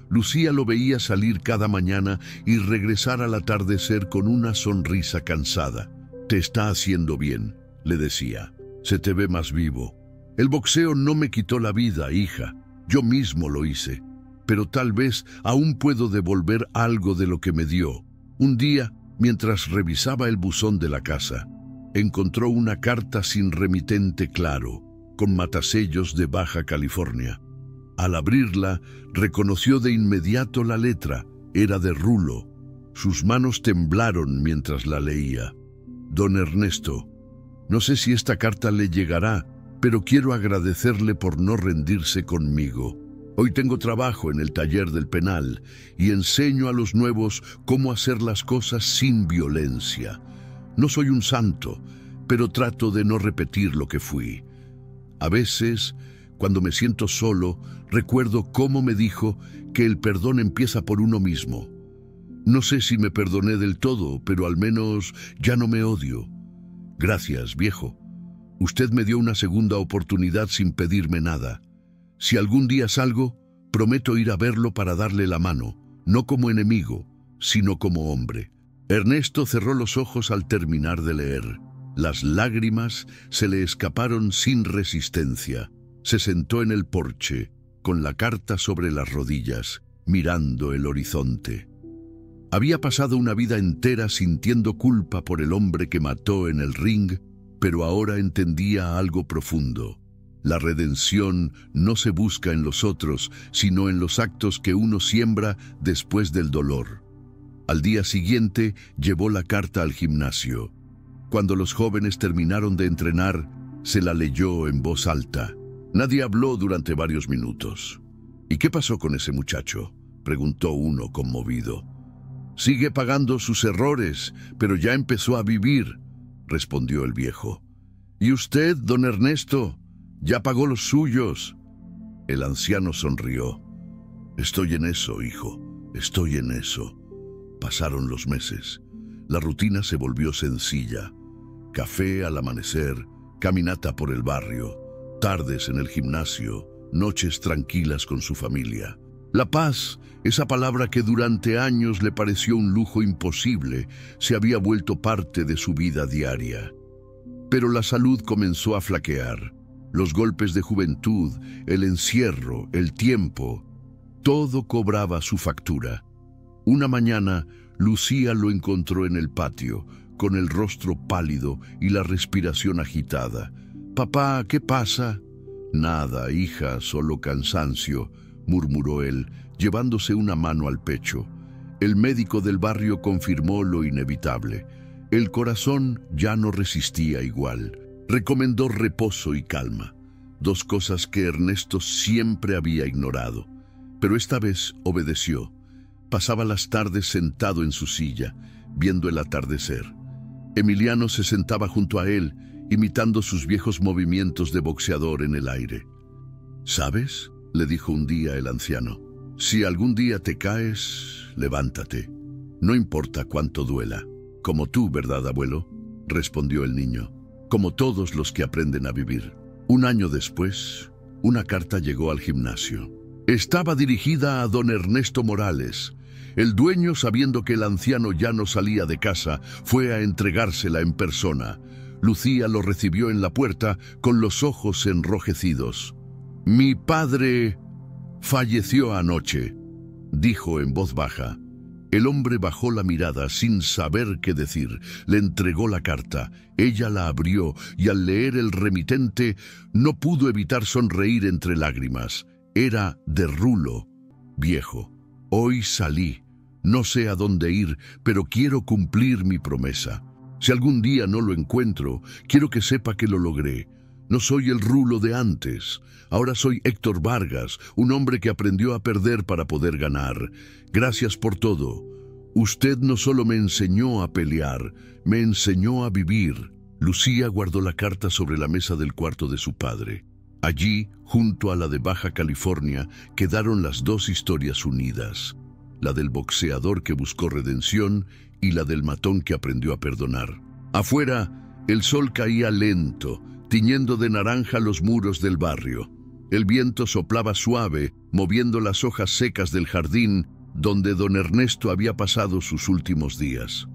Lucía lo veía salir cada mañana y regresar al atardecer con una sonrisa cansada. Te está haciendo bien, le decía. Se te ve más vivo. El boxeo no me quitó la vida, hija. Yo mismo lo hice. Pero tal vez aún puedo devolver algo de lo que me dio. Un día, mientras revisaba el buzón de la casa, encontró una carta sin remitente claro, con matasellos de Baja California. Al abrirla, reconoció de inmediato la letra. Era de Rulo. Sus manos temblaron mientras la leía. Don Ernesto, no sé si esta carta le llegará, pero quiero agradecerle por no rendirse conmigo. Hoy tengo trabajo en el taller del penal y enseño a los nuevos cómo hacer las cosas sin violencia. No soy un santo, pero trato de no repetir lo que fui. A veces, cuando me siento solo, recuerdo cómo me dijo que el perdón empieza por uno mismo. No sé si me perdoné del todo, pero al menos ya no me odio. Gracias, viejo. Usted me dio una segunda oportunidad sin pedirme nada. Si algún día salgo, prometo ir a verlo para darle la mano, no como enemigo, sino como hombre. Ernesto cerró los ojos al terminar de leer. Las lágrimas se le escaparon sin resistencia. Se sentó en el porche, con la carta sobre las rodillas, mirando el horizonte. Había pasado una vida entera sintiendo culpa por el hombre que mató en el ring, pero ahora entendía algo profundo. La redención no se busca en los otros, sino en los actos que uno siembra después del dolor. Al día siguiente llevó la carta al gimnasio. Cuando los jóvenes terminaron de entrenar, se la leyó en voz alta. Nadie habló durante varios minutos. ¿Y qué pasó con ese muchacho?, preguntó uno conmovido. Sigue pagando sus errores, pero ya empezó a vivir, respondió el viejo. ¿Y usted, don Ernesto, ya pagó los suyos? El anciano sonrió. Estoy en eso, hijo, estoy en eso. Pasaron los meses. La rutina se volvió sencilla. Café al amanecer, caminata por el barrio, tardes en el gimnasio, noches tranquilas con su familia. La paz, esa palabra que durante años le pareció un lujo imposible, se había vuelto parte de su vida diaria. Pero la salud comenzó a flaquear. Los golpes de juventud, el encierro, el tiempo, todo cobraba su factura. Una mañana, Lucía lo encontró en el patio, con el rostro pálido y la respiración agitada. «Papá, ¿qué pasa?» «Nada, hija, solo cansancio», murmuró él, llevándose una mano al pecho. El médico del barrio confirmó lo inevitable. El corazón ya no resistía igual. Recomendó reposo y calma, dos cosas que Ernesto siempre había ignorado. Pero esta vez obedeció. Pasaba las tardes sentado en su silla, viendo el atardecer. Emiliano se sentaba junto a él, imitando sus viejos movimientos de boxeador en el aire. «¿Sabes?», le dijo un día el anciano. «Si algún día te caes, levántate. No importa cuánto duela. Como tú, ¿verdad, abuelo?», respondió el niño. «Como todos los que aprenden a vivir». Un año después, una carta llegó al gimnasio. Estaba dirigida a don Ernesto Morales. El dueño, sabiendo que el anciano ya no salía de casa, fue a entregársela en persona. Lucía lo recibió en la puerta con los ojos enrojecidos. «Mi padre falleció anoche», dijo en voz baja. El hombre bajó la mirada sin saber qué decir. Le entregó la carta. Ella la abrió y al leer el remitente no pudo evitar sonreír entre lágrimas. Era de Rulo. «Viejo, hoy salí. No sé a dónde ir, pero quiero cumplir mi promesa. Si algún día no lo encuentro, quiero que sepa que lo logré. No soy el Rulo de antes. Ahora soy Héctor Vargas, un hombre que aprendió a perder para poder ganar. Gracias por todo. Usted no solo me enseñó a pelear, me enseñó a vivir». Lucía guardó la carta sobre la mesa del cuarto de su padre. Allí, junto a la de Baja California, quedaron las dos historias unidas. La del boxeador que buscó redención y la del matón que aprendió a perdonar. Afuera, el sol caía lento, tiñendo de naranja los muros del barrio. El viento soplaba suave, moviendo las hojas secas del jardín donde don Ernesto había pasado sus últimos días.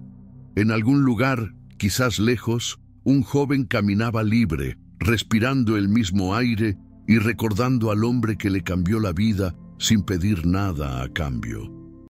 En algún lugar, quizás lejos, un joven caminaba libre, respirando el mismo aire y recordando al hombre que le cambió la vida sin pedir nada a cambio.